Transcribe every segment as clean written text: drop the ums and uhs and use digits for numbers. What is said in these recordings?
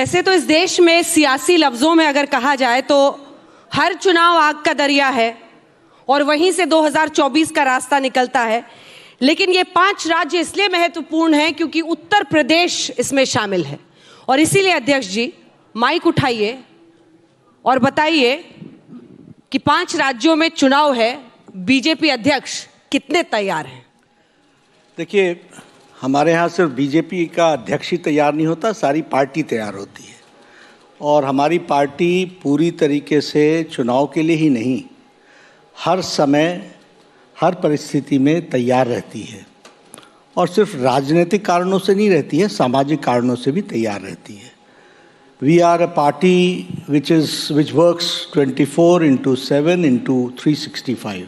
वैसे तो इस देश में सियासी लफ्जों में अगर कहा जाए तो हर चुनाव आग का दरिया है और वहीं से 2024 का रास्ता निकलता है। लेकिन ये 5 राज्य इसलिए महत्वपूर्ण हैं क्योंकि उत्तर प्रदेश इसमें शामिल है। और इसीलिए अध्यक्ष जी माइक उठाइए और बताइए कि 5 राज्यों में चुनाव है, बीजेपी अध्यक्ष कितने तैयार हैं? देखिए, हमारे यहाँ सिर्फ बीजेपी का अध्यक्ष ही तैयार नहीं होता, सारी पार्टी तैयार होती है। और हमारी पार्टी पूरी तरीके से चुनाव के लिए ही नहीं, हर समय हर परिस्थिति में तैयार रहती है। और सिर्फ राजनीतिक कारणों से नहीं रहती है, सामाजिक कारणों से भी तैयार रहती है। We are a party which works 24/7 × 365।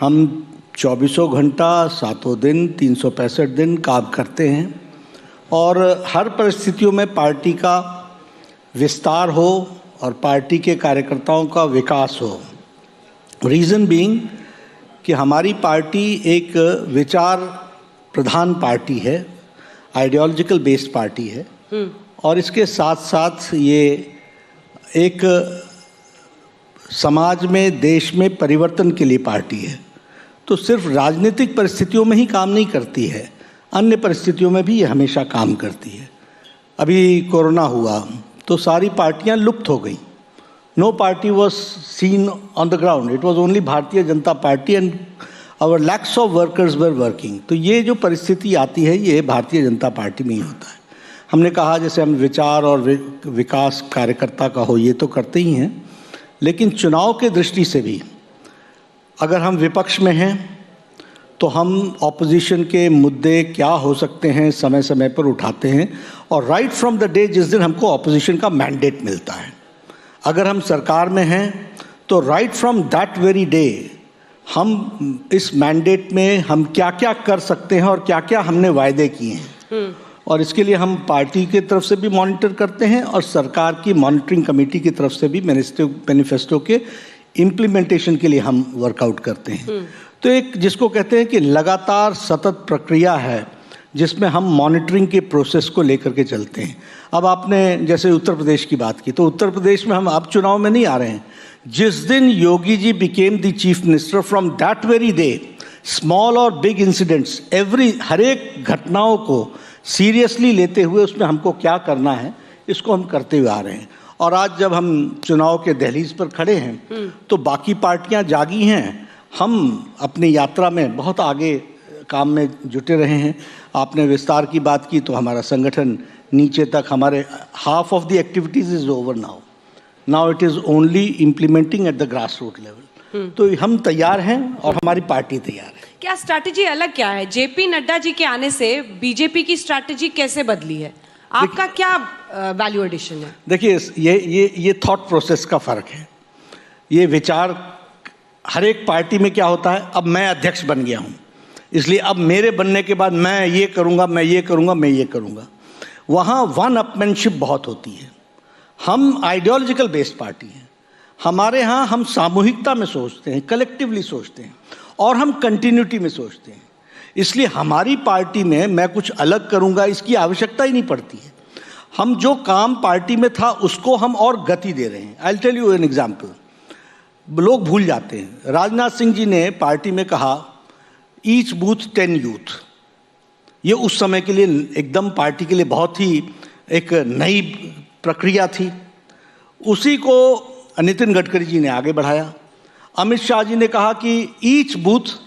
हम 24 घंटा 7 दिन 365 दिन काम करते हैं और हर परिस्थितियों में पार्टी का विस्तार हो और पार्टी के कार्यकर्ताओं का विकास हो। रीज़न बीइंग कि हमारी पार्टी एक विचार प्रधान पार्टी है, आइडियोलॉजिकल बेस्ड पार्टी है और इसके साथ साथ ये एक समाज में, देश में परिवर्तन के लिए पार्टी है। तो सिर्फ राजनीतिक परिस्थितियों में ही काम नहीं करती है, अन्य परिस्थितियों में भी ये हमेशा काम करती है। अभी कोरोना हुआ तो सारी पार्टियां लुप्त हो गई। No party was seen on the ground, it was only Bharatiya Janata Party and our lacks of workers were working. तो ये जो परिस्थिति आती है ये भारतीय जनता पार्टी में ही होता है। हमने कहा जैसे हम विचार और विकास कार्यकर्ता का हो, ये तो करते ही हैं, लेकिन चुनाव के दृष्टि से भी अगर हम विपक्ष में हैं तो हम ऑपोजिशन के मुद्दे क्या हो सकते हैं समय समय पर उठाते हैं। और राइट फ्रॉम द डे जिस दिन हमको ऑपोजिशन का मैंडेट मिलता है, अगर हम सरकार में हैं तो right from that very day हम इस मैंडेट में हम क्या क्या कर सकते हैं और क्या क्या हमने वायदे किए हैं। और इसके लिए हम पार्टी की तरफ से भी मॉनिटर करते हैं और सरकार की मॉनिटरिंग कमेटी की तरफ से भी मैनिफेस्टो के इम्प्लीमेंटेशन के लिए हम वर्कआउट करते हैं। तो एक जिसको कहते हैं कि लगातार सतत प्रक्रिया है जिसमें हम मॉनिटरिंग के प्रोसेस को लेकर के चलते हैं। अब आपने जैसे उत्तर प्रदेश की बात की, तो उत्तर प्रदेश में हम अब चुनाव में नहीं आ रहे हैं। जिस दिन Yogi ji became the chief minister, from that very day small और बिग इंसिडेंट्स, हर एक घटनाओं को सीरियसली लेते हुए उसमें हमको क्या करना है इसको हम करते हुए आ रहे हैं। और आज जब हम चुनाव के दहलीज पर खड़े हैं तो बाकी पार्टियां जागी हैं, हम अपनी यात्रा में बहुत आगे काम में जुटे रहे हैं। आपने विस्तार की बात की तो हमारा संगठन नीचे तक, हमारे half of the activities is over now it is only implementing at the grass root level. तो हम तैयार हैं और हमारी पार्टी तैयार है। क्या स्ट्रैटेजी अलग क्या है? जेपी नड्डा जी के आने से बीजेपी की स्ट्रैटेजी कैसे बदली है? आपका क्या वैल्यू एडिशन है? देखिए, ये थॉट प्रोसेस का फ़र्क है। ये विचार हर एक पार्टी में क्या होता है, अब मैं अध्यक्ष बन गया हूँ इसलिए अब मेरे बनने के बाद मैं ये करूँगा, मैं ये करूँगा, मैं ये करूँगा। वहाँ वन अपमैनशिप बहुत होती है। हम आइडियोलॉजिकल बेस्ड पार्टी हैं। हमारे यहाँ हम सामूहिकता में सोचते हैं, कलेक्टिवली सोचते हैं और हम कंटिन्यूटी में सोचते हैं। इसलिए हमारी पार्टी में मैं कुछ अलग करूँगा इसकी आवश्यकता ही नहीं पड़ती है। हम जो काम पार्टी में था उसको हम और गति दे रहे हैं। I will tell you an example. लोग भूल जाते हैं, राजनाथ सिंह जी ने पार्टी में कहा ईच बूथ 10 यूथ। ये उस समय के लिए एकदम पार्टी के लिए बहुत ही एक नई प्रक्रिया थी। उसी को नितिन गडकरी जी ने आगे बढ़ाया। अमित शाह जी ने कहा कि ईच बूथ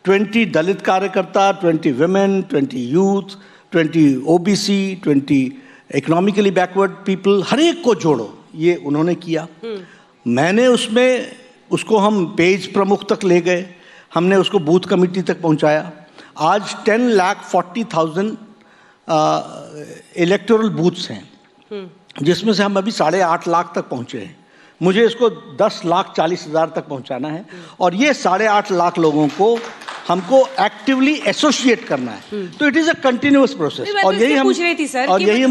20 दलित कार्यकर्ता, 20 women, 20 youth, 20 OBC, 20 economically backward people, हर एक को जोड़ो, ये उन्होंने किया। मैंने उसको हम पेज प्रमुख तक ले गए, हमने उसको बूथ कमेटी तक पहुंचाया। आज 10,40,000 इलेक्टोरल बूथ्स हैं जिसमें से हम अभी 8.5 लाख तक पहुंचे हैं। मुझे इसको 10,40,000 तक पहुंचाना है और ये 8.5 लाख लोगों को हमको एक्टिवली एसोसिएट करना है। तो it is a continuous process. और यही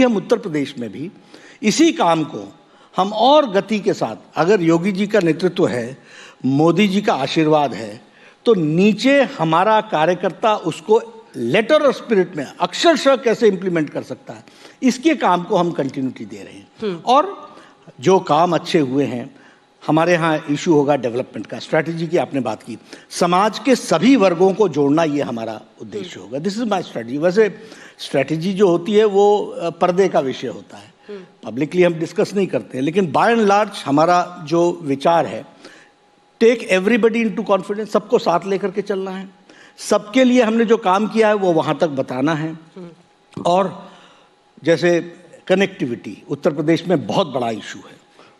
हम उत्तर प्रदेश में भी इसी काम को हम और गति के साथ, अगर योगी जी का नेतृत्व है, मोदी जी का आशीर्वाद है, तो नीचे हमारा कार्यकर्ता उसको लेटर और स्पिरिट में अक्षरशः कैसे इंप्लीमेंट कर सकता है इसके काम को हम कंटिन्यूटी दे रहे हैं। और जो काम अच्छे हुए हैं, हमारे यहाँ इशू होगा डेवलपमेंट का। स्ट्रैटेजी की आपने बात की, समाज के सभी वर्गों को जोड़ना, ये हमारा उद्देश्य होगा। This is my strategy. वैसे स्ट्रैटेजी जो होती है वो पर्दे का विषय होता है, पब्लिकली हम डिस्कस नहीं करते हैं, लेकिन बाय एंड लार्ज हमारा जो विचार है, टेक एवरीबडी इनटू कॉन्फिडेंस, सबको साथ लेकर के चलना है। सबके लिए हमने जो काम किया है वो वहाँ तक बताना है। और जैसे कनेक्टिविटी उत्तर प्रदेश में बहुत बड़ा इशू है,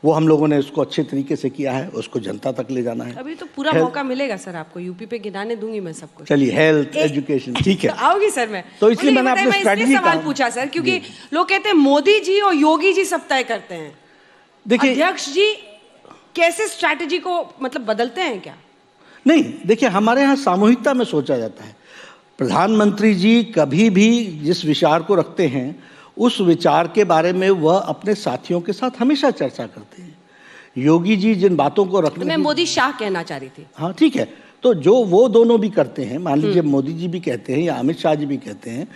वो हम लोगों ने उसको अच्छे तरीके से किया है, उसको जनता तक ले जाना है। अभी तो पूरा मौका मिलेगा सर आपको, यूपी पे गिनाने दूंगी मैं सबको। चलिए, हेल्थ, एजुकेशन, ठीक है, आओगी सर मैं। तो इसलिए मैंने अपने स्ट्रैटेजी सवाल पूछा सर, क्योंकि लोग कहते हैं मोदी जी और योगी जी सब तय करते हैं, देखिए अध्यक्ष जी कैसे स्ट्रैटेजी को मतलब बदलते हैं क्या? नहीं, देखिए हमारे यहाँ सामूहिकता में सोचा जाता है। प्रधानमंत्री जी कभी भी जिस विचार को रखते हैं, उस विचार के बारे में वह अपने साथियों के साथ हमेशा चर्चा करते हैं। योगी जी जिन बातों को रखने, मैं मोदी शाह कहना चाह रही थी। हाँ ठीक है, तो जो वो दोनों भी करते हैं, मान लीजिए मोदी जी भी कहते हैं या अमित शाह जी भी कहते हैं,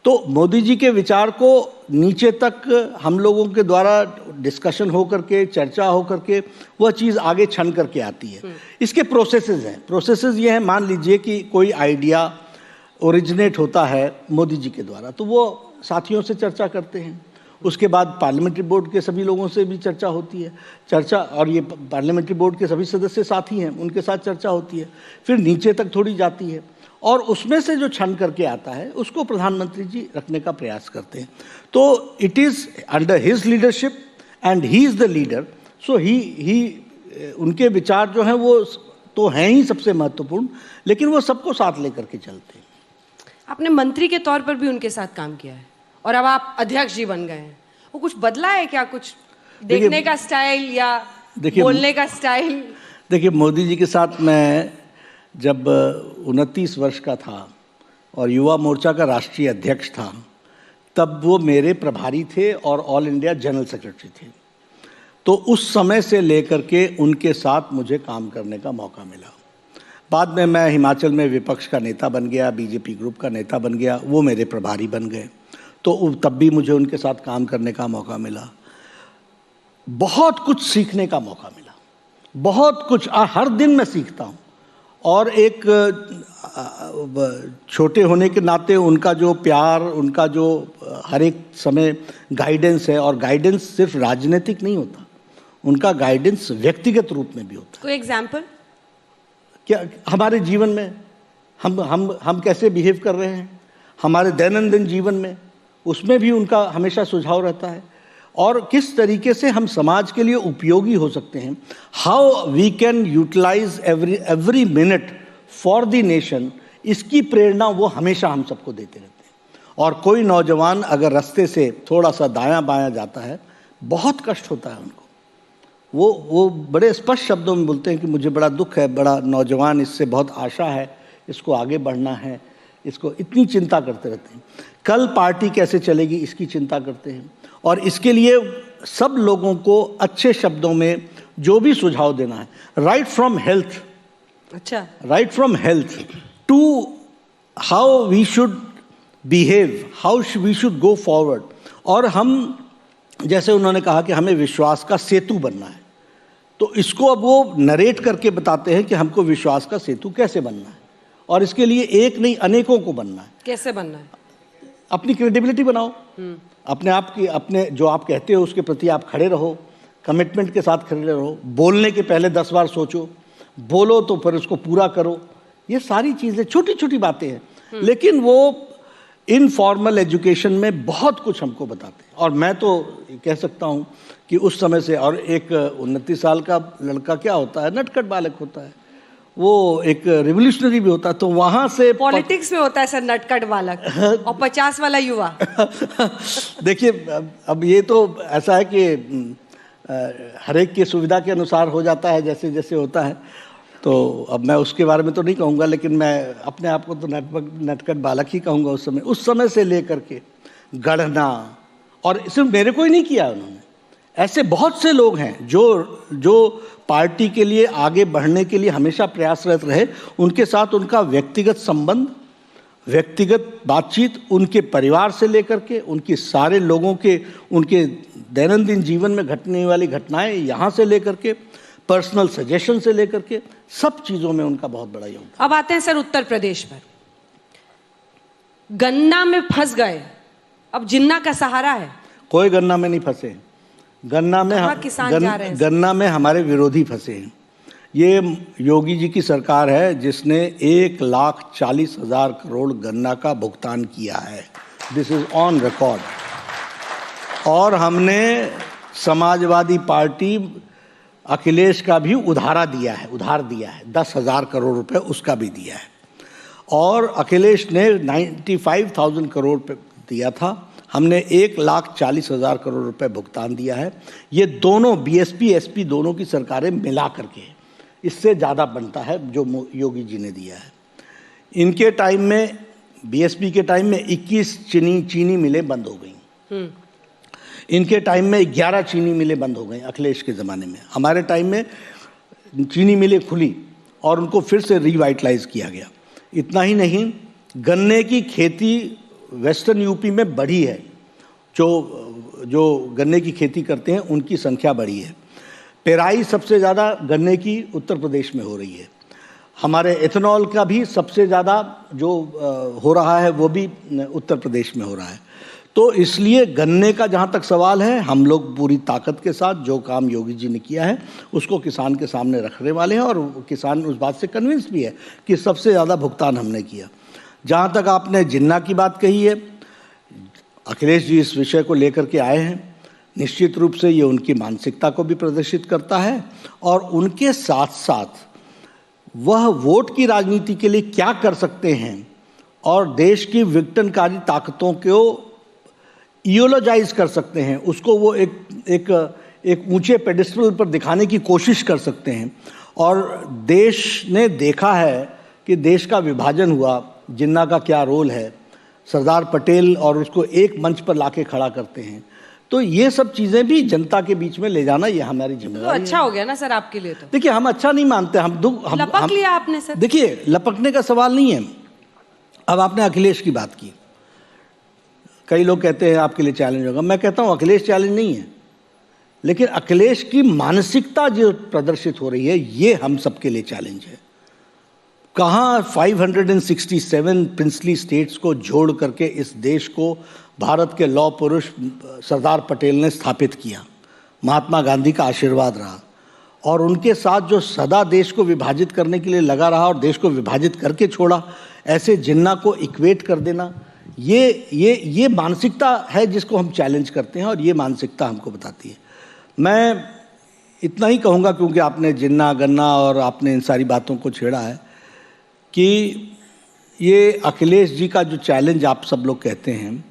तो मोदी जी के विचार को नीचे तक हम लोगों के द्वारा डिस्कशन हो करके, चर्चा हो करके वह चीज़ आगे छन करके आती है। इसके प्रोसेसेस हैं। प्रोसेसेस ये हैं, मान लीजिए कि कोई आइडिया ओरिजिनेट होता है मोदी जी के द्वारा, तो वो साथियों से चर्चा करते हैं। उसके बाद पार्लियामेंट्री बोर्ड के सभी लोगों से भी चर्चा होती है, चर्चा, और ये पार्लियामेंट्री बोर्ड के सभी सदस्य साथी हैं, उनके साथ चर्चा होती है, फिर नीचे तक थोड़ी जाती है, और उसमें से जो छन करके आता है उसको प्रधानमंत्री जी रखने का प्रयास करते हैं। तो it is under his leadership and he is the leader, so he उनके विचार जो हैं वो तो हैं ही सबसे महत्वपूर्ण, लेकिन वो सबको साथ लेकर के चलते हैं। आपने मंत्री के तौर पर भी उनके साथ काम किया है और अब आप अध्यक्ष जी बन गए हैं, वो कुछ बदला है क्या? कुछ देखने का स्टाइल या बोलने का स्टाइल? देखिए, मोदी जी के साथ मैं जब 29 वर्ष का था और युवा मोर्चा का राष्ट्रीय अध्यक्ष था, तब वो मेरे प्रभारी थे और ऑल इंडिया जनरल सेक्रेटरी थे। तो उस समय से लेकर के उनके साथ मुझे काम करने का मौका मिला। बाद में मैं हिमाचल में विपक्ष का नेता बन गया, बीजेपी ग्रुप का नेता बन गया, वो मेरे प्रभारी बन गए, तो तब भी मुझे उनके साथ काम करने का मौका मिला। बहुत कुछ सीखने का मौका मिला, बहुत कुछ, हर दिन मैं सीखता हूँ। और एक छोटे होने के नाते उनका जो प्यार, उनका जो हर एक समय गाइडेंस है, और गाइडेंस सिर्फ राजनीतिक नहीं होता, उनका गाइडेंस व्यक्तिगत रूप में भी होता है। कोई एग्जाम्पल? क्या हमारे जीवन में हम कैसे बिहेव कर रहे हैं, हमारे दैनंदिन जीवन में, उसमें भी उनका हमेशा सुझाव रहता है। और किस तरीके से हम समाज के लिए उपयोगी हो सकते हैं, how we can utilise every minute for the nation, इसकी प्रेरणा वो हमेशा हम सबको देते रहते हैं। और कोई नौजवान अगर रास्ते से थोड़ा सा दायां बायां जाता है, बहुत कष्ट होता है उनको, वो बड़े स्पष्ट शब्दों में बोलते हैं कि मुझे बड़ा दुख है, बड़ा नौजवान, इससे बहुत आशा है, इसको आगे बढ़ना है, इसको, इतनी चिंता करते रहते हैं। कल पार्टी कैसे चलेगी इसकी चिंता करते हैं, और इसके लिए सब लोगों को अच्छे शब्दों में जो भी सुझाव देना है, राइट फ्रॉम हेल्थ, अच्छा, right from health to how we should behave, how we should go forward. और हम, जैसे उन्होंने कहा कि हमें विश्वास का सेतु बनना है, तो इसको अब वो नरेट करके बताते हैं कि हमको विश्वास का सेतु कैसे बनना है, और इसके लिए एक नहीं अनेकों को बनना है। कैसे बनना है? अपनी क्रेडिबिलिटी बनाओ, अपने आप की, अपने जो आप कहते हो उसके प्रति आप खड़े रहो, कमिटमेंट के साथ खड़े रहो, बोलने के पहले 10 बार सोचो, बोलो तो फिर उसको पूरा करो। ये सारी चीज़ें छोटी छोटी बातें हैं, लेकिन वो इनफॉर्मल एजुकेशन में बहुत कुछ हमको बताते हैं। और मैं तो कह सकता हूँ कि उस समय से, और एक 29 साल का लड़का क्या होता है, नटखट बालक होता है, वो एक रिवोल्यूशनरी भी होता है, तो वहाँ से पॉलिटिक्स में होता है सर नटखट बालक और 50 वाला युवा। देखिए, अब ये तो ऐसा है कि हर एक की सुविधा के अनुसार हो जाता है, जैसे जैसे होता है, तो अब मैं उसके बारे में तो नहीं कहूँगा, लेकिन मैं अपने आप को तो नटखट बालक ही कहूँगा। उस समय से लेकर के गढ़ना, और सिर्फ मेरे को ही नहीं किया उन्होंने, ऐसे बहुत से लोग हैं जो पार्टी के लिए आगे बढ़ने के लिए हमेशा प्रयासरत रहे। उनके साथ उनका व्यक्तिगत संबंध व्यक्तिगत बातचीत उनके परिवार से लेकर के उनके सारे लोगों के उनके दैनंदिन जीवन में घटने वाली घटनाएं यहाँ से लेकर के पर्सनल सजेशन से लेकर के सब चीज़ों में उनका बहुत बड़ा योगदान। अब आते हैं सर उत्तर प्रदेश पर। गन्ना में फंस गए, अब जिन्ना का सहारा है। कोई गन्ना में नहीं फंसे, गन्ना में हमारे विरोधी फंसे हैं। ये योगी जी की सरकार है जिसने 1,40,000 करोड़ गन्ना का भुगतान किया है। This is on record. और हमने समाजवादी पार्टी अखिलेश का भी उधार दिया है 10,000 करोड़ रुपए उसका भी दिया है। और अखिलेश ने 95,000 करोड़ दिया था, हमने 1,40,000 करोड़ रुपए भुगतान दिया है। ये दोनों बीएसपी एसपी दोनों की सरकारें मिला करके इससे ज़्यादा बनता है जो योगी जी ने दिया है। इनके टाइम में बीएसपी के टाइम में 21 चीनी मिलें बंद हो गई। इनके टाइम में 11 चीनी मिलें बंद हो गई अखिलेश के ज़माने में। हमारे टाइम में चीनी मिलें खुली और उनको फिर से रिवाइटलाइज किया गया। इतना ही नहीं, गन्ने की खेती वेस्टर्न यूपी में बढ़ी है। जो गन्ने की खेती करते हैं उनकी संख्या बढ़ी है। पेराई सबसे ज़्यादा गन्ने की उत्तर प्रदेश में हो रही है। हमारे एथेनॉल का भी सबसे ज़्यादा जो हो रहा है वो भी उत्तर प्रदेश में हो रहा है। तो इसलिए गन्ने का जहाँ तक सवाल है, हम लोग पूरी ताकत के साथ जो काम योगी जी ने किया है उसको किसान के सामने रखने वाले हैं। और किसान उस बात से कन्विंस भी है कि सबसे ज़्यादा भुगतान हमने किया। जहाँ तक आपने जिन्ना की बात कही है, अखिलेश जी इस विषय को लेकर के आए हैं। निश्चित रूप से ये उनकी मानसिकता को भी प्रदर्शित करता है और उनके साथ साथ वह वोट की राजनीति के लिए क्या कर सकते हैं और देश की विघटनकारी ताकतों को इयोलॉजाइज कर सकते हैं, उसको वो एक ऊंचे पेडिस्टल पर दिखाने की कोशिश कर सकते हैं। और देश ने देखा है कि देश का विभाजन हुआ, जिन्ना का क्या रोल है, सरदार पटेल, और उसको एक मंच पर लाके खड़ा करते हैं। तो ये सब चीज़ें भी जनता के बीच में ले जाना ये हमारी जिम्मेदारी तो अच्छा हो गया ना सर आपके लिए। तो देखिए, हम अच्छा नहीं मानते, हम लपक लिया आपने सर। देखिए, लपकने का सवाल नहीं है। अब आपने अखिलेश की बात की, कई लोग कहते हैं आपके लिए चैलेंज होगा। मैं कहता हूँ अखिलेश चैलेंज नहीं है, लेकिन अखिलेश की मानसिकता जो प्रदर्शित हो रही है ये हम सबके लिए चैलेंज है। कहाँ 567 प्रिंसली स्टेट्स को जोड़ करके इस देश को भारत के लौह पुरुष सरदार पटेल ने स्थापित किया। महात्मा गांधी का आशीर्वाद रहा और उनके साथ जो सदा देश को विभाजित करने के लिए लगा रहा और देश को विभाजित करके छोड़ा, ऐसे जिन्ना को इक्वेट कर देना, ये मानसिकता है जिसको हम चैलेंज करते हैं और ये मानसिकता हमको बताती है। मैं इतना ही कहूँगा, क्योंकि आपने जिन्ना गन्ना और आपने इन सारी बातों को छेड़ा है, कि ये अखिलेश जी का जो चैलेंज आप सब लोग कहते हैं,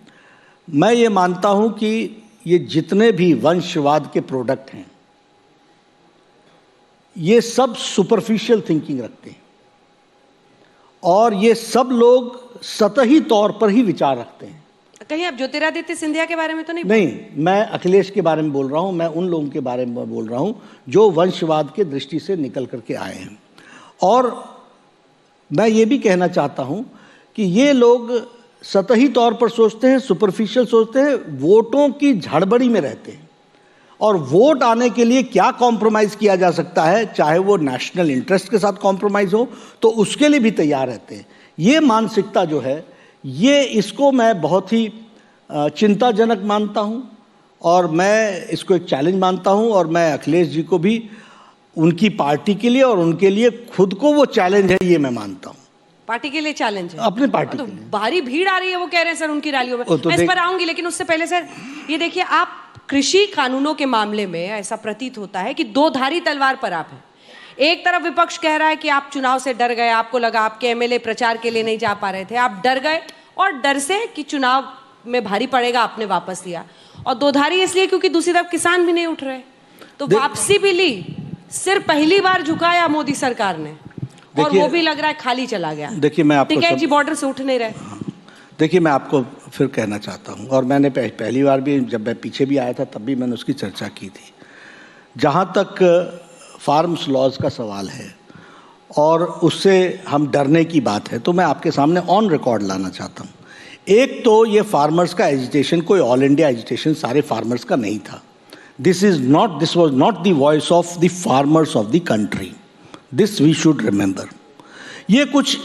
मैं ये मानता हूँ कि ये जितने भी वंशवाद के प्रोडक्ट हैं ये सब सुपरफिशियल थिंकिंग रखते हैं और ये सब लोग सतही तौर पर ही विचार रखते हैं। कहीं आप ज्योतिरादित्य सिंधिया के बारे में तो नहीं, मैं अखिलेश के बारे में बोल रहा हूँ। मैं उन लोगों के बारे में बोल रहा हूँ जो वंशवाद के दृष्टि से निकल करके आए हैं। और मैं ये भी कहना चाहता हूँ कि ये लोग सतही तौर पर सोचते हैं, सुपरफिशियल सोचते हैं, वोटों की झड़बड़ी में रहते हैं और वोट आने के लिए क्या कॉम्प्रोमाइज़ किया जा सकता है, चाहे वो नेशनल इंटरेस्ट के साथ कॉम्प्रोमाइज़ हो, तो उसके लिए भी तैयार रहते हैं। ये मानसिकता जो है, ये इसको मैं बहुत ही चिंताजनक मानता हूँ और मैं इसको एक चैलेंज मानता हूँ। और मैं अखिलेश जी को भी उनकी पार्टी के लिए और उनके लिए खुद को वो चैलेंज है, ये मैं मानता हूँ। पार्टी के लिए चैलेंज है, अपने पार्टी तो के लिए। भारी भीड़ आ रही है वो कह रहे हैं सर उनकी रैलियों में। तो मैं इस पर आऊंगी, लेकिन उससे पहले सर ये देखिए, आप कृषि कानूनों के मामले में ऐसा प्रतीत होता है कि दो धारी तलवार पर आप हैं। एक तरफ विपक्ष कह रहा है कि आप चुनाव से डर गए, आपको लगा आपके एमएलए प्रचार के लिए नहीं जा पा रहे थे, आप डर गए और डर से कि चुनाव में भारी पड़ेगा आपने वापस लिया। और दो धारी इसलिए क्योंकि दूसरी तरफ किसान भी नहीं उठ रहे, तो वापसी भी ली। सिर पहली बार झुकाया मोदी सरकार ने और वो भी लग रहा है खाली चला गया। देखिए, मैं आपको टिकैत जी बॉर्डर से उठ नहीं रहे। देखिए, मैं आपको फिर कहना चाहता हूँ, और मैंने पहली बार भी जब मैं पीछे भी आया था तब भी मैंने उसकी चर्चा की थी। जहाँ तक फार्म्स लॉज का सवाल है और उससे हम डरने की बात है, तो मैं आपके सामने ऑन रिकॉर्ड लाना चाहता हूँ। एक तो ये फार्मर्स का एजिटेशन कोई ऑल इंडिया एजिटेशन सारे फार्मर्स का नहीं था। This was not the voice of the farmers of the country, this we should remember. ये कुछ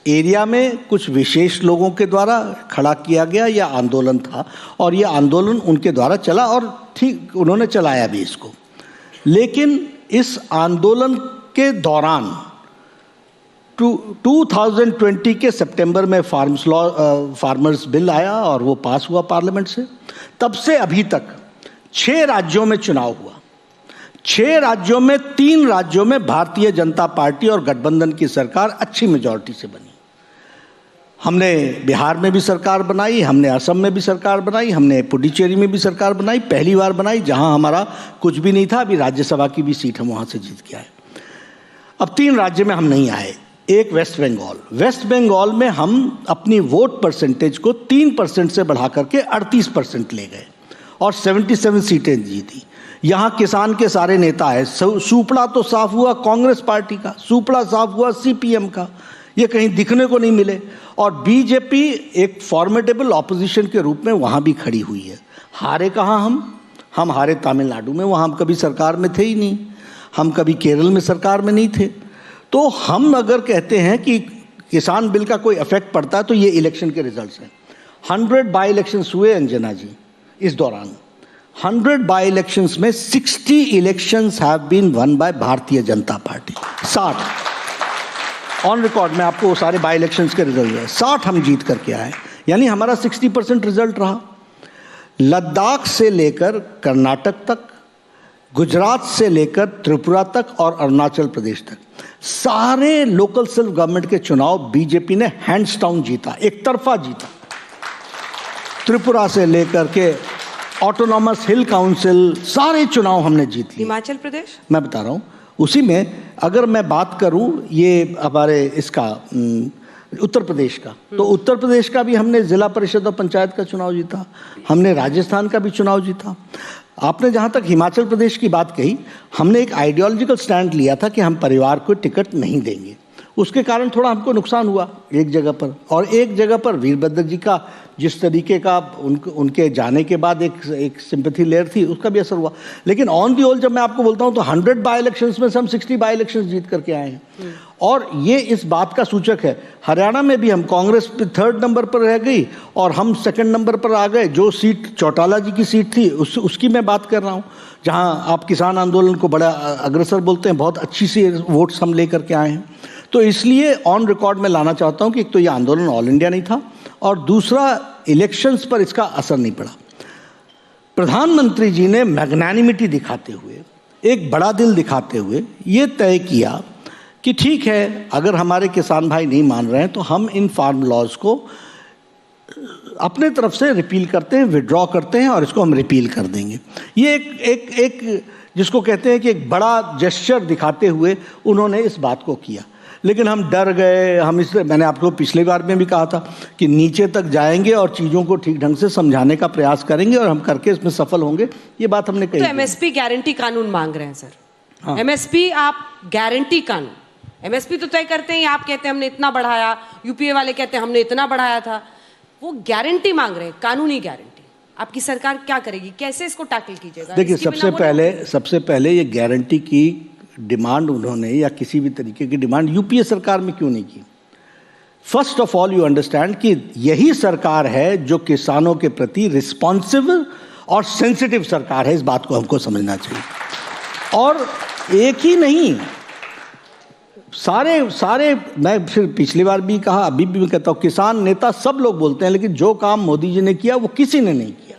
एरिया में कुछ विशेष लोगों के द्वारा खड़ा किया गया यह आंदोलन था, और ये आंदोलन उनके द्वारा चला और ठीक उन्होंने चलाया भी इसको। लेकिन इस आंदोलन के दौरान 2020 के सितंबर में फार्मर्स बिल आया और वो पास हुआ पार्लियामेंट से। तब से अभी तक 6 राज्यों में चुनाव हुआ। 6 राज्यों में 3 राज्यों में भारतीय जनता पार्टी और गठबंधन की सरकार अच्छी मेजॉरिटी से बनी। हमने बिहार में भी सरकार बनाई, हमने असम में भी सरकार बनाई, हमने पुडुचेरी में भी सरकार बनाई, पहली बार बनाई जहां हमारा कुछ भी नहीं था। अभी राज्यसभा की भी सीट हम वहां से जीत के आए। अब 3 राज्य में हम नहीं आए। एक वेस्ट बंगाल में हम अपनी वोट परसेंटेज को 3% से बढ़ा करके 38% ले गए और 77 सीटें जीती। यहाँ किसान के सारे नेता है। सुपड़ा तो साफ हुआ कांग्रेस पार्टी का, सुपड़ा साफ हुआ सीपीएम का, ये कहीं दिखने को नहीं मिले। और बीजेपी एक फॉर्मेडेबल ऑपोजिशन के रूप में वहाँ भी खड़ी हुई है। हारे कहाँ हम हारे तमिलनाडु में, वहाँ हम कभी सरकार में थे ही नहीं। हम कभी केरल में सरकार में नहीं थे। तो हम अगर कहते हैं कि किसान बिल का कोई इफेक्ट पड़ता है तो ये इलेक्शन के रिजल्ट्स हैं। 100 बाई इलेक्शंस हुए अंजना जी इस दौरान। 100 बाई इलेक्शंस में 60 elections have been won by Bharatiya Janata party. 60 on record में आपको वो सारे बाई इलेक्शंस के रिजल्ट है। 60 हम जीत करके आए, यानी हमारा 60% रिजल्ट रहा। लद्दाख से लेकर कर्नाटक तक, गुजरात से लेकर त्रिपुरा तक और अरुणाचल प्रदेश तक सारे लोकल सेल्फ गवर्नमेंट के चुनाव बीजेपी ने हैंड्स डाउन जीता, एक तरफा जीता। त्रिपुरा से लेकर के ऑटोनॉमस हिल काउंसिल सारे चुनाव हमने जीत लिए। हिमाचल प्रदेश मैं बता रहा हूँ, उसी में अगर मैं बात करूँ ये हमारे इसका उत्तर प्रदेश का, तो उत्तर प्रदेश का भी हमने जिला परिषद और पंचायत का चुनाव जीता। हमने राजस्थान का भी चुनाव जीता। आपने जहाँ तक हिमाचल प्रदेश की बात कही, हमने एक आइडियोलॉजिकल स्टैंड लिया था कि हम परिवार को टिकट नहीं देंगे। उसके कारण थोड़ा हमको नुकसान हुआ एक जगह पर, और एक जगह पर वीरभद्र जी का जिस तरीके का उनके जाने के बाद एक सिंपैथी लेयर थी, उसका भी असर हुआ। लेकिन ऑन दी होल जब मैं आपको बोलता हूँ तो 100 बाई इलेक्शंस में से हम 60 बाई इलेक्शंस जीत करके आए हैं। और ये इस बात का सूचक है। हरियाणा में भी हम कांग्रेस 3rd नंबर पर रह गई और हम 2nd नंबर पर आ गए। जो सीट चौटाला जी की सीट थी उसकी मैं बात कर रहा हूँ, जहाँ आप किसान आंदोलन को बड़ा अग्रसर बोलते हैं, बहुत अच्छी सी वोट्स हम लेकर के आए हैं। तो इसलिए ऑन रिकॉर्ड में लाना चाहता हूँ कि एक तो ये आंदोलन ऑल इंडिया नहीं था, और दूसरा इलेक्शंस पर इसका असर नहीं पड़ा। प्रधानमंत्री जी ने मैग्नानिमिटी दिखाते हुए, एक बड़ा दिल दिखाते हुए ये तय किया कि ठीक है, अगर हमारे किसान भाई नहीं मान रहे हैं तो हम इन फार्म लॉज को अपने तरफ से रिपील करते हैं, विड्रॉ करते हैं और इसको हम रिपील कर देंगे। ये एक जिसको कहते हैं कि एक बड़ा जेस्चर दिखाते हुए उन्होंने इस बात को किया। लेकिन हम डर गए। हम इसलिए, मैंने आपको पिछले बार में भी कहा था कि नीचे तक जाएंगे और चीज़ों को ठीक ढंग से समझाने का प्रयास करेंगे और हम करके इसमें सफल होंगे, ये बात हमने कही। तो एमएसपी गारंटी कानून मांग रहे हैं सर। हाँ। एमएसपी आप गारंटी कानून, एमएसपी तो तय करते हैं, आप कहते हैं हमने इतना बढ़ाया, यूपीए वाले कहते हैं हमने इतना बढ़ाया था, वो गारंटी मांग रहे हैं, कानूनी गारंटी। आपकी सरकार क्या करेगी, कैसे इसको टैकल कीजिएगा? देखिए, सबसे पहले ये गारंटी की डिमांड उन्होंने या किसी भी तरीके की डिमांड यूपीए सरकार में क्यों नहीं की? First of all you understand कि यही सरकार है जो किसानों के प्रति रिस्पॉन्सिव और सेंसिटिव सरकार है। इस बात को हमको समझना चाहिए। और एक ही नहीं, सारे मैं फिर पिछली बार भी कहा, अभी भी मैं कहता हूँ, किसान नेता सब लोग बोलते हैं, लेकिन जो काम मोदी जी ने किया वो किसी ने नहीं किया।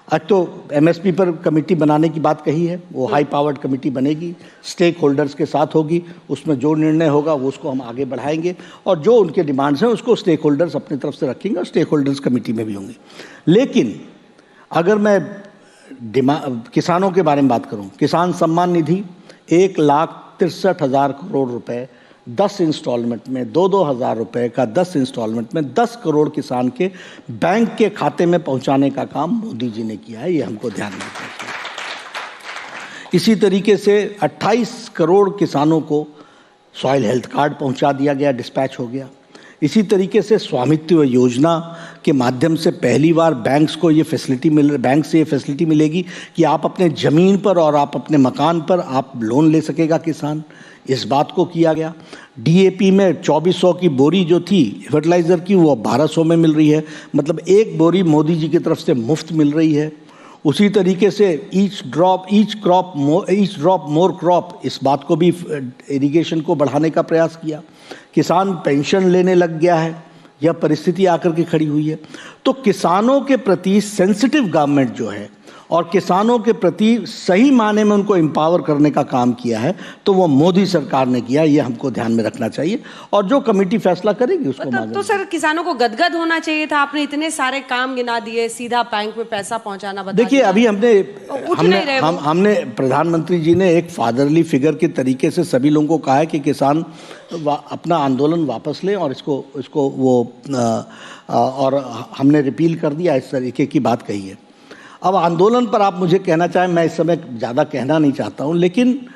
आज तो एमएसपी पर कमेटी बनाने की बात कही है, वो हाई पावर्ड कमेटी बनेगी, स्टेक होल्डर्स के साथ होगी, उसमें जो निर्णय होगा वो उसको हम आगे बढ़ाएंगे, और जो उनके डिमांड्स हैं उसको स्टेक होल्डर्स अपनी तरफ से रखेंगे और स्टेक होल्डर्स कमेटी में भी होंगे। लेकिन अगर मैं किसानों के बारे में बात करूं, किसान सम्मान निधि 1,63,000 करोड़ रुपए 10 इंस्टॉलमेंट में, 2-2 हज़ार रुपये का 10 इंस्टॉलमेंट में 10 करोड़ किसान के बैंक के खाते में पहुंचाने का काम मोदी जी ने किया है, ये हमको ध्यान में रखना चाहिए। इसी तरीके से 28 करोड़ किसानों को सॉइल हेल्थ कार्ड पहुंचा दिया गया, डिस्पैच हो गया। इसी तरीके से स्वामित्व योजना के माध्यम से पहली बार बैंक से ये फैसिलिटी मिलेगी कि आप अपने ज़मीन पर और आप अपने मकान पर आप लोन ले सकेगा किसान। इस बात को किया गया। डीएपी में 2400 की बोरी जो थी फर्टिलाइज़र की, वो 1200 में मिल रही है, मतलब एक बोरी मोदी जी की तरफ से मुफ्त मिल रही है। उसी तरीके से ईच ड्रॉप मोर क्रॉप, इस बात को भी इरिगेशन को बढ़ाने का प्रयास किया। किसान पेंशन लेने लग गया है, यह परिस्थिति आकर के खड़ी हुई है। तो किसानों के प्रति सेंसिटिव गवर्नमेंट जो है और किसानों के प्रति सही माने में उनको एम्पावर करने का काम किया है, तो वो मोदी सरकार ने किया। ये हमको ध्यान में रखना चाहिए और जो कमेटी फैसला करेगी उसको मतलब तो सर किसानों को गदगद होना चाहिए था। आपने इतने सारे काम गिना दिए, सीधा बैंक में पैसा पहुंचाना बता देखिए, अभी हमने प्रधानमंत्री जी ने एक फादरली फिगर के तरीके से सभी लोगों को कहा है कि किसान अपना आंदोलन वापस लें और इसको वो और हमने रिपील कर दिया, इस तरीके की बात कही है। अब आंदोलन पर आप मुझे कहना चाहें, मैं इस समय ज़्यादा कहना नहीं चाहता हूं, लेकिन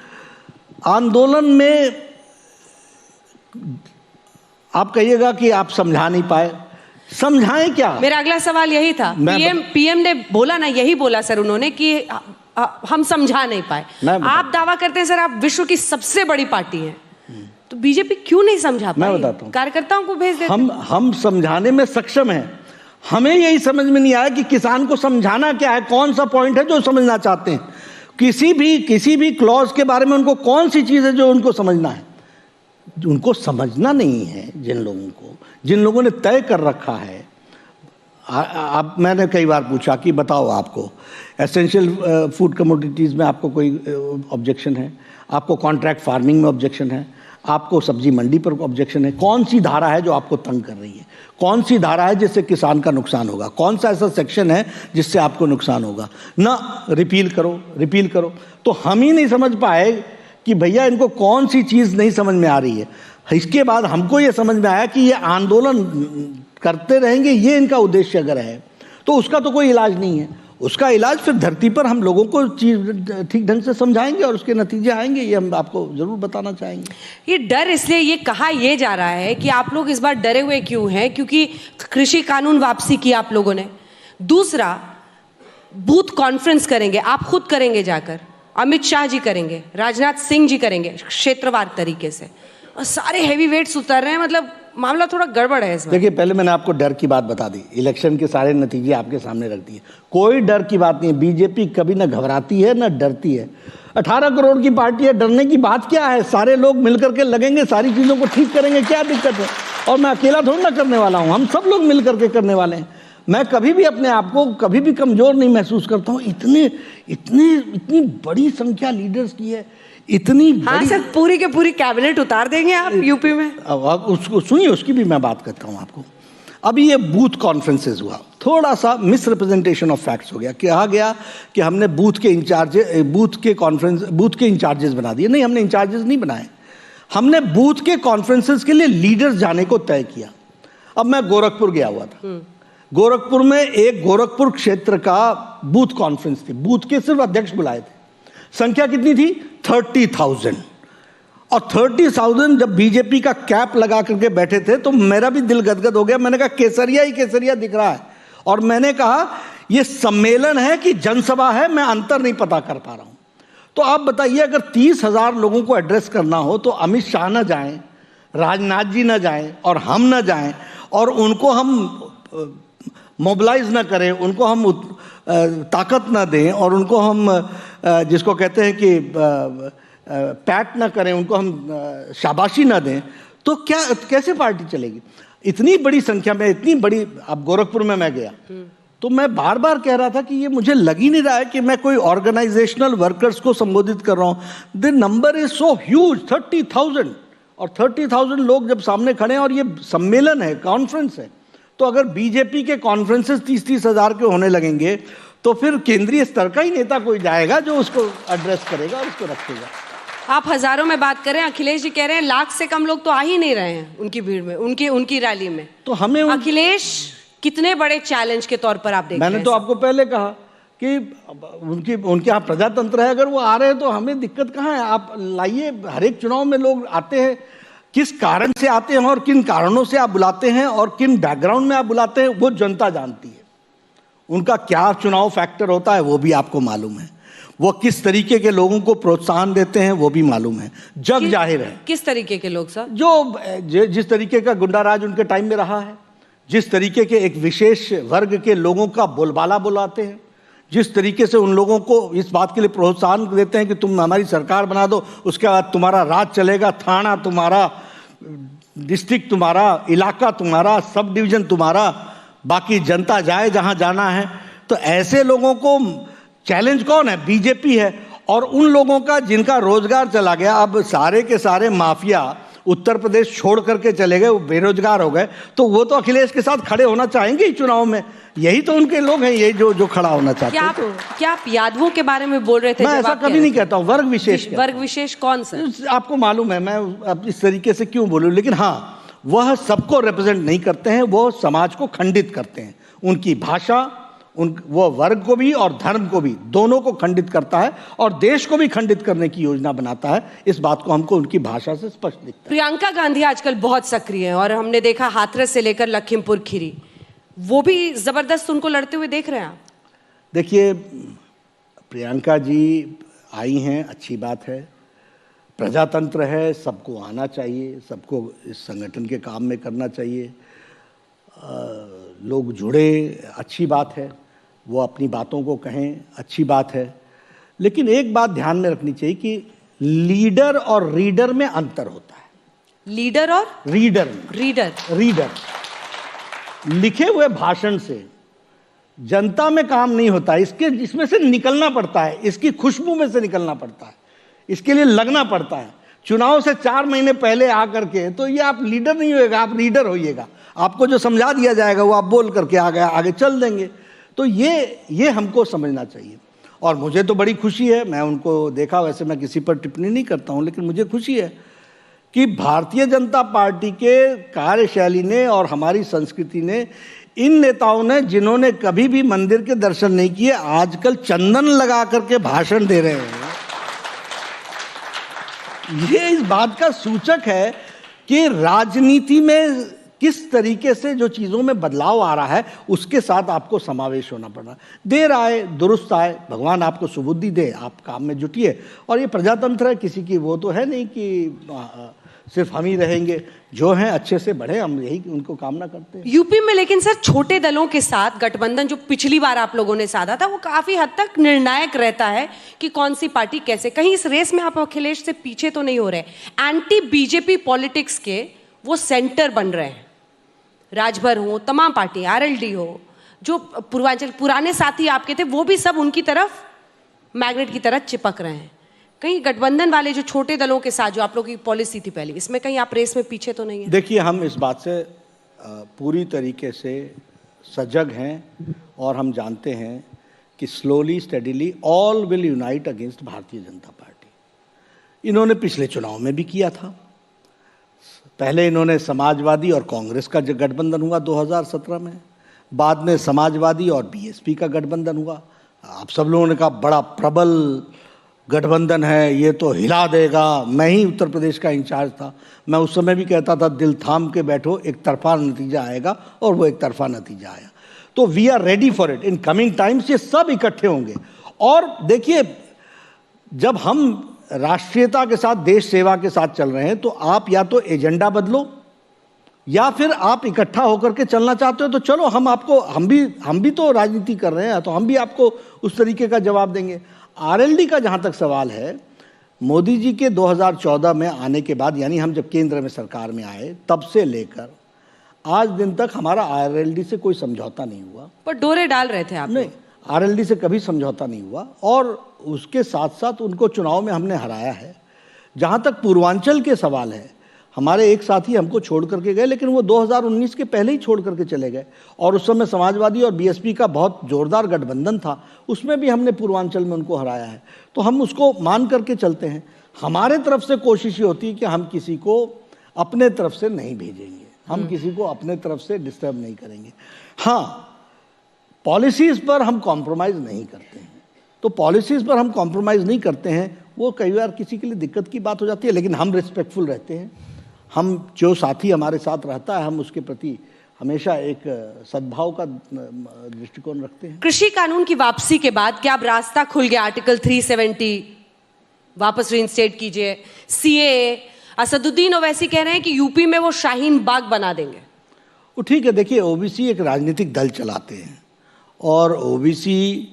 आंदोलन में आप कहिएगा कि आप समझा नहीं पाए, समझाएं क्या? मेरा अगला सवाल यही था। पीएम ने बोला ना, यही बोला सर उन्होंने कि हम समझा नहीं पाए। आप दावा करते हैं सर आप विश्व की सबसे बड़ी पार्टी हैं, तो बीजेपी क्यों नहीं समझा पाई? मैं बताता हूं, कार्यकर्ताओं को भेज देते। हम समझाने में सक्षम हैं। हमें यही समझ में नहीं आया कि किसान को समझाना क्या है, कौन सा पॉइंट है जो समझना चाहते हैं। किसी भी क्लॉज के बारे में उनको कौन सी चीज़ है जो उनको समझना है। उनको समझना नहीं है। जिन लोगों ने तय कर रखा है, आप मैंने कई बार पूछा कि बताओ आपको एसेंशियल फूड कमोडिटीज़ में आपको कोई ऑब्जेक्शन है, आपको कॉन्ट्रैक्ट फार्मिंग में ऑब्जेक्शन है, आपको सब्जी मंडी पर ऑब्जेक्शन है, कौन सी धारा है जो आपको तंग कर रही है, कौन सी धारा है जिससे किसान का नुकसान होगा, कौन सा ऐसा सेक्शन है जिससे आपको नुकसान होगा ना, रिपील करो। तो हम ही नहीं समझ पाए कि भैया इनको कौन सी चीज़ नहीं समझ में आ रही है। इसके बाद हमको ये समझ में आया कि ये आंदोलन करते रहेंगे, ये इनका उद्देश्य अगर है तो उसका तो कोई इलाज नहीं है। उसका इलाज फिर धरती पर हम लोगों को चीज ठीक ढंग से समझाएंगे और उसके नतीजे आएंगे, ये हम आपको जरूर बताना चाहेंगे। ये डर इसलिए ये कहा यह जा रहा है कि आप लोग इस बार डरे हुए क्यों हैं, क्योंकि कृषि कानून वापसी की आप लोगों ने। दूसरा, बूथ कॉन्फ्रेंस करेंगे, आप खुद करेंगे जाकर, अमित शाह जी करेंगे, राजनाथ सिंह जी करेंगे क्षेत्रवार तरीके से, और सारे हैवी वेट्स उतर रहे हैं। मतलब मामला थोड़ा गड़बड़ है इसमें। देखिए, पहले मैंने आपको डर की बात बता दी, इलेक्शन के सारे नतीजे आपके सामने रख दिए। कोई डर की बात नहीं है। बीजेपी कभी ना घबराती है ना डरती है। 18 करोड़ की पार्टी है, डरने की बात क्या है? सारे लोग मिलकर के लगेंगे, सारी चीज़ों को ठीक करेंगे, क्या दिक्कत है? और मैं अकेला थोड़ी ना करने वाला हूँ, हम सब लोग मिल करके करने वाले हैं। मैं कभी भी अपने आप को कभी भी कमज़ोर नहीं महसूस करता हूँ। इतनी बड़ी संख्या लीडर्स की है, इतनी हाँ सर, पूरी के पूरी कैबिनेट उतार देंगे आप यूपी में। अब उसको सुनिए, उसकी भी मैं बात करता हूँ आपको। अभी ये बूथ कॉन्फ्रेंसेस हुआ, थोड़ा सा मिस रिप्रेजेंटेशन ऑफ फैक्ट्स हो गया। कहा गया कि हमने बूथ के इंचार्जेस बना दिए। नहीं, हमने इंचार्जेस नहीं बनाए, हमने बूथ के कॉन्फ्रेंसेस के लिए लीडर्स जाने को तय किया। अब मैं गोरखपुर गया हुआ था, गोरखपुर में एक गोरखपुर क्षेत्र का बूथ कॉन्फ्रेंस थी, बूथ के सिर्फ अध्यक्ष बुलाए थे। संख्या कितनी थी? 30,000। और 30,000 जब बीजेपी का कैप लगा करके बैठे थे तो मेरा भी दिल गदगद हो गया। मैंने कहा केसरिया ही केसरिया दिख रहा है। और मैंने कहा यह सम्मेलन है कि जनसभा है, मैं अंतर नहीं पता कर पा रहा हूं। तो आप बताइए, अगर 30,000 लोगों को एड्रेस करना हो तो अमित शाह न जाएं, राजनाथ जी न जाएं और हम न जाएं, और उनको हम मोबिलाइज ना करें, उनको हम ताकत ना दें, और उनको हम जिसको कहते हैं कि पैट ना करें, उनको हम शाबाशी ना दें, तो कैसे पार्टी चलेगी? इतनी बड़ी संख्या में, इतनी बड़ी। अब गोरखपुर में मैं गया तो मैं बार बार कह रहा था कि ये मुझे लग ही नहीं रहा है कि मैं कोई ऑर्गेनाइजेशनल वर्कर्स को संबोधित कर रहा हूँ। The number is so huge, 30,000। और 30,000 लोग जब सामने खड़े हैं और ये सम्मेलन है, कॉन्फ्रेंस है, तो अगर बीजेपी के कॉन्फ्रेंसेस 30,000 के होने लगेंगे तो फिर केंद्रीय स्तर का ही नेता कोई जाएगा जो उसको एड्रेस करेगा और उसको रखेगा। आप हजारों में बात करें, अखिलेश जी कह रहे हैं लाख से कम लोग तो आ ही नहीं रहे हैं उनकी भीड़ में, उनकी रैली में। तो हमें अखिलेश कितने बड़े चैलेंज के तौर पर आप देखते हैं? मैंने तो आपको पहले कहा कि उनके यहाँ प्रजातंत्र है, अगर वो आ रहे हैं तो हमें दिक्कत कहाँ है? आप लाइए, हर एक चुनाव में लोग आते हैं, किस कारण से आते हैं और किन कारणों से आप बुलाते हैं और किन बैकग्राउंड में आप बुलाते हैं वो जनता जानती है। उनका क्या चुनाव फैक्टर होता है वो भी आपको मालूम है, वो किस तरीके के लोगों को प्रोत्साहन देते हैं वो भी मालूम है, जग जाहिर है। किस तरीके के लोग सर? जिस तरीके का गुंडाराज उनके टाइम में रहा है, जिस तरीके के एक विशेष वर्ग के लोगों का बोलबाला बुलाते हैं, जिस तरीके से उन लोगों को इस बात के लिए प्रोत्साहन देते हैं कि तुम हमारी सरकार बना दो, उसके बाद तुम्हारा राज चलेगा, थाना तुम्हारा, डिस्ट्रिक्ट तुम्हारा, इलाका तुम्हारा, सब डिवीजन तुम्हारा, बाकी जनता जाए जहां जाना है। तो ऐसे लोगों को चैलेंज कौन है? बीजेपी है। और उन लोगों का जिनका रोजगार चला गया, अब सारे के सारे माफिया उत्तर प्रदेश छोड़ करके चले गए, वो बेरोजगार हो गए, तो वो तो अखिलेश के साथ खड़े होना चाहेंगे ही चुनाव में। यही तो उनके लोग हैं, ये जो खड़ा होना चाहते हैं। क्या आप यादवों के बारे में बोल रहे थे? मैं ऐसा कभी नहीं कहता हूँ, वर्ग विशेष। वर्ग विशेष कौन सर? आपको मालूम है मैं अब इस तरीके से क्यों बोलूं, लेकिन हाँ, वह सबको रिप्रेजेंट नहीं करते हैं, वो समाज को खंडित करते हैं। उनकी भाषा वो वर्ग को भी और धर्म को भी, दोनों को खंडित करता है और देश को भी खंडित करने की योजना बनाता है। इस बात को हमको उनकी भाषा से स्पष्ट दिखता है। प्रियंका गांधी आजकल बहुत सक्रिय है और हमने देखा हाथरस से लेकर लखीमपुर खीरी, वो भी जबरदस्त उनको लड़ते हुए देख रहे हैं आप? देखिए, प्रियंका जी आई हैं, अच्छी बात है, प्रजातंत्र है, सबको आना चाहिए, सबको इस संगठन के काम में करना चाहिए, लोग जुड़े, अच्छी बात है, वो अपनी बातों को कहें, अच्छी बात है। लेकिन एक बात ध्यान में रखनी चाहिए कि लीडर और रीडर में अंतर होता है। लीडर और रीडर लिखे हुए भाषण से जनता में काम नहीं होता, इसमें से निकलना पड़ता है, इसकी खुशबू में से निकलना पड़ता है, इसके लिए लगना पड़ता है। चुनाव से 4 महीने पहले आकर के तो ये आप लीडर नहीं होएगा, आप रीडर होइएगा। आपको जो समझा दिया जाएगा वो आप बोल करके आगे चल देंगे। तो ये हमको समझना चाहिए। और मुझे तो बड़ी खुशी है, मैं उनको देखा, वैसे मैं किसी पर टिप्पणी नहीं करता हूं, लेकिन मुझे खुशी है कि भारतीय जनता पार्टी के कार्यशैली ने और हमारी संस्कृति ने, इन नेताओं ने जिन्होंने कभी भी मंदिर के दर्शन नहीं किए, आजकल चंदन लगा करके भाषण दे रहे हैं। ये इस बात का सूचक है कि राजनीति में किस तरीके से जो चीज़ों में बदलाव आ रहा है, उसके साथ आपको समावेश होना पड़ रहा है। देर आए दुरुस्त आए, भगवान आपको सुबुद्धि दे, आप काम में जुटिए। और ये प्रजातंत्र है, किसी की वो तो है नहीं कि सिर्फ हम ही रहेंगे, जो हैं अच्छे से बढ़े, हम यही उनको कामना करते हैं। यूपी में लेकिन सर छोटे दलों के साथ गठबंधन जो पिछली बार आप लोगों ने साधा था, वो काफी हद तक निर्णायक रहता है कि कौन सी पार्टी कैसे। कहीं इस रेस में आप अखिलेश से पीछे तो नहीं हो रहे? एंटी बीजेपी पॉलिटिक्स के वो सेंटर बन रहे हैं, राजभर हो, तमाम पार्टी, आरएलडी हो, जो पूर्वांचल पुराने साथी आपके थे वो भी सब उनकी तरफ मैग्नेट की तरह चिपक रहे हैं। कहीं गठबंधन वाले जो छोटे दलों के साथ जो आप लोगों की पॉलिसी थी पहले, इसमें कहीं आप रेस में पीछे तो नहीं है? देखिए, हम इस बात से पूरी तरीके से सजग हैं और हम जानते हैं कि slowly steadily all will unite against भारतीय जनता पार्टी। इन्होंने पिछले चुनाव में भी किया था। पहले इन्होंने समाजवादी और कांग्रेस का गठबंधन हुआ 2017 में, बाद में समाजवादी और बीएसपी का गठबंधन हुआ। आप सब लोगों ने कहा बड़ा प्रबल गठबंधन है, ये तो हिला देगा। मैं ही उत्तर प्रदेश का इंचार्ज था, मैं उस समय भी कहता था दिल थाम के बैठो, एक तरफा नतीजा आएगा, और वो एक तरफा नतीजा आया। तो we are ready for it. In coming times ये सब इकट्ठे होंगे। और देखिए, जब हम राष्ट्रीयता के साथ, देश सेवा के साथ चल रहे हैं, तो आप या तो एजेंडा बदलो या फिर आप इकट्ठा होकर के चलना चाहते हो तो चलो, हम भी तो राजनीति कर रहे हैं, तो हम भी आपको उस तरीके का जवाब देंगे। आरएलडी का जहां तक सवाल है, मोदी जी के 2014 में आने के बाद, यानी हम जब केंद्र में सरकार में आए, तब से लेकर आज दिन तक हमारा आरएलडी से कोई समझौता नहीं हुआ। पर डोरे डाल रहे थे आप? नहीं, आरएलडी से कभी समझौता नहीं हुआ। और उसके साथ साथ उनको चुनाव में हमने हराया है। जहां तक पूर्वांचल के सवाल है, हमारे एक साथी हमको छोड़ करके गए, लेकिन वो 2019 के पहले ही छोड़ करके चले गए। और उस समय समाजवादी और बीएसपी का बहुत जोरदार गठबंधन था, उसमें भी हमने पूर्वांचल में उनको हराया है। तो हम उसको मान करके चलते हैं। हमारे तरफ से कोशिश ये होती है कि हम किसी को अपने तरफ से नहीं भेजेंगे, हम किसी को अपने तरफ से डिस्टर्ब नहीं करेंगे। हाँ, पॉलिसीज़ पर हम कॉम्प्रोमाइज़ नहीं करते हैं। तो पॉलिसीज़ पर हम कॉम्प्रोमाइज़ नहीं करते हैं, वो कई बार किसी के लिए दिक्कत की बात हो जाती है, लेकिन हम रिस्पेक्टफुल रहते हैं। हम जो साथी हमारे साथ रहता है, हम उसके प्रति हमेशा एक सद्भाव का दृष्टिकोण रखते हैं। कृषि कानून की वापसी के बाद क्या अब रास्ता खुल गया? आर्टिकल 370 वापस रीइंस्टेट कीजिए, सीएए, असदुद्दीन ओवैसी कह रहे हैं कि यूपी में वो शाहीन बाग बना देंगे। वो ठीक है, देखिए ओबीसी एक राजनीतिक दल चलाते हैं और ओबीसी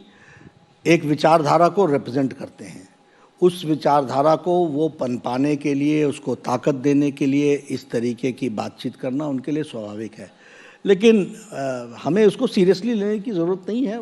एक विचारधारा को रिप्रेजेंट करते हैं। उस विचारधारा को वो पनपाने के लिए, उसको ताकत देने के लिए इस तरीके की बातचीत करना उनके लिए स्वाभाविक है, लेकिन हमें उसको सीरियसली लेने की ज़रूरत नहीं है।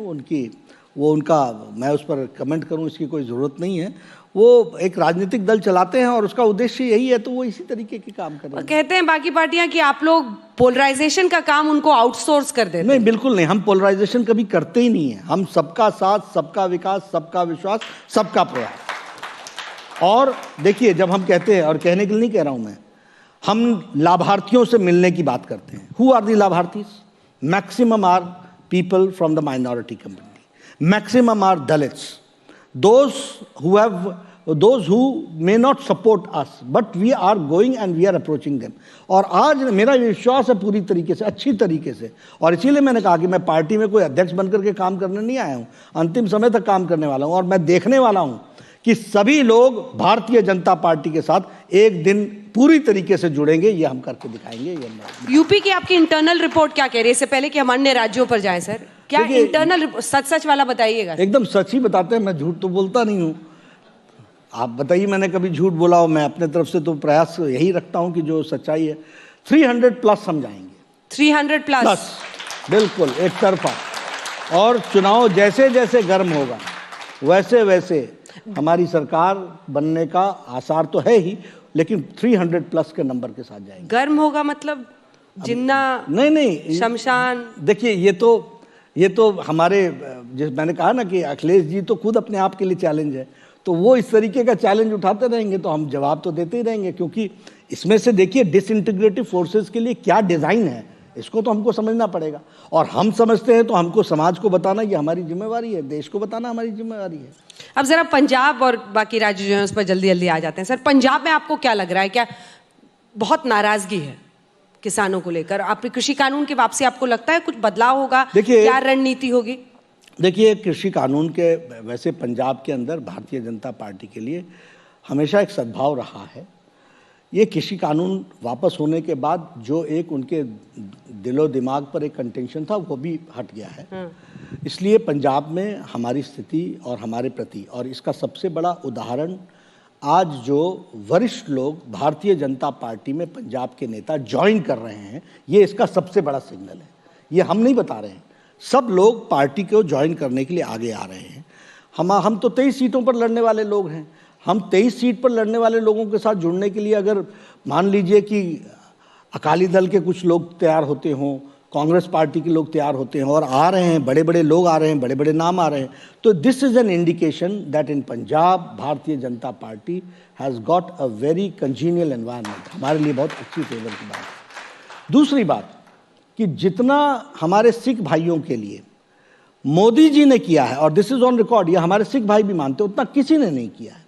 उनका मैं उस पर कमेंट करूं इसकी कोई ज़रूरत नहीं है। वो एक राजनीतिक दल चलाते हैं और उसका उद्देश्य यही है, तो वो इसी तरीके के काम कर रहे हैं। कहते हैं बाकी पार्टियां कि आप लोग पोलराइजेशन का काम उनको आउटसोर्स कर देते हैं। नहीं, बिल्कुल नहीं, हम पोलराइजेशन कभी करते ही नहीं है। हम सबका साथ, सबका विकास, सबका विश्वास, सबका प्रयास। और देखिए, जब हम कहते हैं, और कहने के लिए नहीं कह रहा हूं मैं, हम लाभार्थियों से मिलने की बात करते हैं। हु आर दी लाभार्थी? Maximum are people from the minority community, maximum are Dalits, those who may not support us, but we are going and we are approaching them। और आज मेरा विश्वास है पूरी तरीके से, अच्छी तरीके से, और इसीलिए मैंने कहा कि मैं पार्टी में कोई अध्यक्ष बनकर के काम करने नहीं आया हूँ, अंतिम समय तक काम करने वाला हूँ। और मैं देखने वाला हूँ कि सभी लोग भारतीय जनता पार्टी के साथ एक दिन पूरी तरीके से जुड़ेंगे। ये हम करके दिखाएंगे। यूपी की आपकी इंटरनल रिपोर्ट क्या कह रही है? इससे पहले कि हम अन्य राज्यों पर जाएं सर, क्या इंटरनल सच वाला बताइएगा। एकदम सच ही बताते हैं, मैं झूठ तो बोलता नहीं हूँ। आप बताइए मैंने कभी झूठ बोला हो? मैं अपने तरफ से तो प्रयास यही रखता हूँ कि जो सच्चाई है। 300+ हम जाएंगे। 300+? बिल्कुल, एक तरफा। और चुनाव जैसे जैसे गर्म होगा वैसे वैसे हमारी सरकार बनने का आसार तो है ही, लेकिन 300+ के नंबर के साथ जाएंगे। गर्म होगा मतलब जिन्ना? नहीं, शमशान। देखिए, ये तो हमारे, जिस मैंने कहा ना कि अखिलेश जी तो खुद अपने आप के लिए चैलेंज है, तो वो इस तरीके का चैलेंज उठाते रहेंगे तो हम जवाब तो देते ही रहेंगे। क्योंकि इसमें से देखिए, डिसइंटीग्रेटिव फोर्सेस के लिए क्या डिज़ाइन है, इसको तो हमको समझना पड़ेगा। और हम समझते हैं तो हमको समाज को बताना ये हमारी जिम्मेवारी है, देश को बताना हमारी जिम्मेवारी है। अब जरा पंजाब और बाकी राज्य जो है उस पर जल्दी जल्दी आ जाते हैं। सर, पंजाब में आपको क्या लग रहा है? क्या बहुत नाराजगी है किसानों को लेकर? आपके कृषि कानून की वापसी, आपको लगता है कुछ बदलाव होगा? क्या रणनीति होगी? देखिए, कृषि कानून के वैसे पंजाब के अंदर भारतीय जनता पार्टी के लिए हमेशा एक सद्भाव रहा है। ये कृषि कानून वापस होने के बाद जो एक उनके दिलो दिमाग पर एक कंटेंशन था वो भी हट गया है। इसलिए पंजाब में हमारी स्थिति और हमारे प्रति, और इसका सबसे बड़ा उदाहरण आज जो वरिष्ठ लोग भारतीय जनता पार्टी में पंजाब के नेता ज्वाइन कर रहे हैं, ये इसका सबसे बड़ा सिग्नल है। ये हम नहीं बता रहे हैं, सब लोग पार्टी को ज्वाइन करने के लिए आगे आ रहे हैं। हम तो 23 सीटों पर लड़ने वाले लोग हैं। हम 23 सीट पर लड़ने वाले लोगों के साथ जुड़ने के लिए अगर मान लीजिए कि अकाली दल के कुछ लोग तैयार होते हों, कांग्रेस पार्टी के लोग तैयार होते हैं और आ रहे हैं, बड़े बड़े लोग आ रहे हैं, बड़े बड़े नाम आ रहे हैं, तो this is an indication that in Punjab भारतीय Janata party has got a very congenial environment. हमारे लिए बहुत अच्छी फेवर की बात है। दूसरी बात कि जितना हमारे सिख भाइयों के लिए मोदी जी ने किया है, और दिस इज़ ऑन रिकॉर्ड, ये हमारे सिख भाई भी मानते, उतना किसी ने नहीं किया है।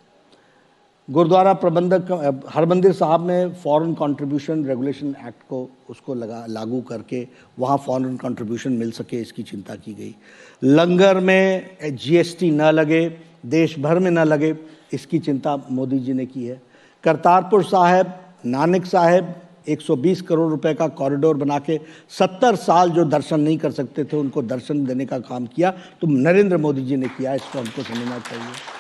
गुरुद्वारा प्रबंधक हरमंदिर साहब ने फॉरेन कंट्रीब्यूशन रेगुलेशन एक्ट को उसको लागू करके वहाँ फॉरेन कंट्रीब्यूशन मिल सके, इसकी चिंता की गई। लंगर में जीएसटी न लगे, देश भर में न लगे, इसकी चिंता मोदी जी ने की है। करतारपुर साहिब, नानक साहिब 120 करोड़ रुपए का कॉरिडोर बना के 70 साल जो दर्शन नहीं कर सकते थे उनको दर्शन देने का काम किया, तो नरेंद्र मोदी जी ने किया, इसको हमको समझना चाहिए।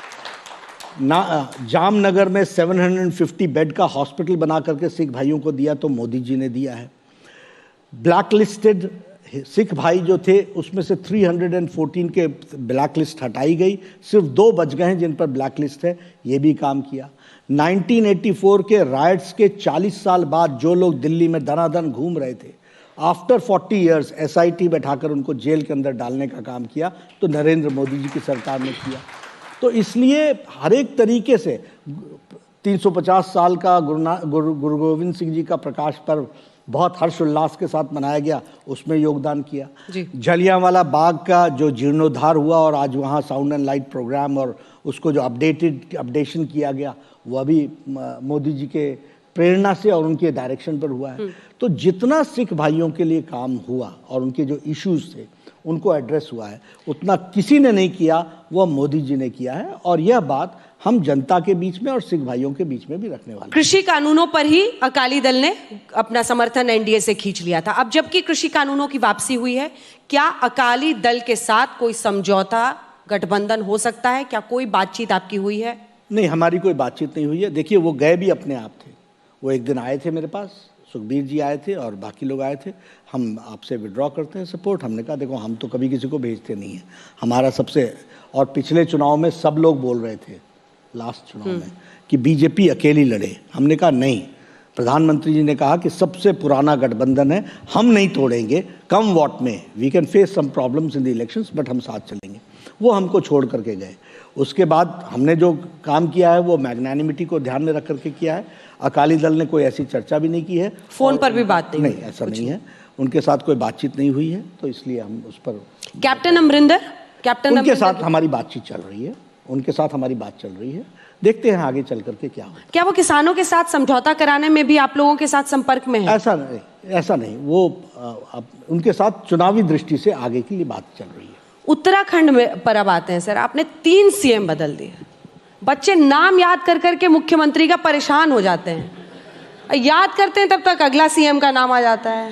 जामनगर में 750 बेड का हॉस्पिटल बना करके सिख भाइयों को दिया, तो मोदी जी ने दिया है। ब्लैक लिस्टेड सिख भाई जो थे उसमें से 314 के ब्लैक लिस्ट हटाई गई, सिर्फ 2 बच गए हैं जिन पर ब्लैक लिस्ट है, ये भी काम किया। 1984 के राइट्स के 40 साल बाद जो लोग दिल्ली में दनादन घूम रहे थे, आफ्टर 40 ईयर्स SIT बैठाकर उनको जेल के अंदर डालने का काम किया, तो नरेंद्र मोदी जी की सरकार ने किया। तो इसलिए हर एक तरीके से 350 साल का गुरु गोविंद सिंह जी का प्रकाश पर्व बहुत हर्षोल्लास के साथ मनाया गया, उसमें योगदान किया। जी। जलियांवाला बाग का जो जीर्णोद्धार हुआ और आज वहाँ साउंड एंड लाइट प्रोग्राम और उसको जो अपडेशन किया गया, वह भी मोदी जी के प्रेरणा से और उनके डायरेक्शन पर हुआ है। तो जितना सिख भाइयों के लिए काम हुआ और उनके जो इश्यूज थे उनको एड्रेस हुआ है, उतना किसी ने नहीं किया, वह मोदी जी ने किया है। और यह बात हम जनता के बीच में और सिख भाइयों के बीच में भी रखने वाले। कृषि कानूनों पर ही अकाली दल ने अपना समर्थन एनडीए से खींच लिया था। अब जबकि कृषि कानूनों की वापसी हुई है, क्या अकाली दल के साथ कोई समझौता गठबंधन हो सकता है? क्या कोई बातचीत आपकी हुई है? नहीं, हमारी कोई बातचीत नहीं हुई है। देखिए, वो गए भी अपने आप थे। वो एक दिन आए थे मेरे पास, सुखबीर जी आए थे और बाकी लोग आए थे, हम आपसे विड्रॉ करते हैं सपोर्ट। हमने कहा देखो, हम तो कभी किसी को भेजते नहीं हैं, हमारा सबसे। और पिछले चुनाव में सब लोग बोल रहे थे, लास्ट चुनाव में, कि बीजेपी अकेली लड़े। हमने कहा नहीं, प्रधानमंत्री जी ने कहा कि सबसे पुराना गठबंधन है, हम नहीं तोड़ेंगे, कम वोट में। We can face some problems in the elections, but हम साथ चलेंगे। वो हमको छोड़ करके गए। उसके बाद हमने जो काम किया है वो मैग्नानिमिटी को ध्यान में रख करके किया है। अकाली दल ने कोई ऐसी चर्चा भी नहीं की है। फोन पर भी बात नहीं? नहीं, ऐसा नहीं है, उनके साथ कोई बातचीत नहीं हुई है, तो इसलिए हम उस पर। कैप्टन अमरिंदर, उनके साथ हमारी बातचीत चल रही है, उनके साथ हमारी बात चल रही है। देखते हैं आगे चल करके क्या हो। क्या वो किसानों के साथ समझौता कराने में भी आप लोगों के साथ संपर्क में है? ऐसा नहीं, वो उनके साथ चुनावी दृष्टि से आगे की बात चल रही है। उत्तराखंड में पर अब आते हैं सर, आपने 3 सीएम बदल दिए। बच्चे नाम याद कर करके मुख्यमंत्री का परेशान हो जाते हैं, याद करते हैं तब तक अगला सीएम का नाम आ जाता है।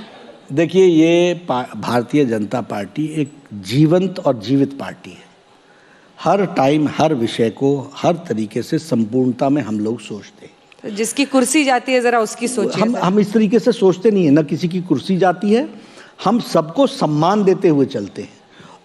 देखिए, ये भारतीय जनता पार्टी एक जीवंत और जीवित पार्टी है। हर टाइम हर विषय को हर तरीके से संपूर्णता में हम लोग सोचते हैं। तो जिसकी कुर्सी जाती है जरा उसकी सोचिए। हम इस तरीके से सोचते नहीं है, न किसी की कुर्सी जाती है। हम सबको सम्मान देते हुए चलते हैं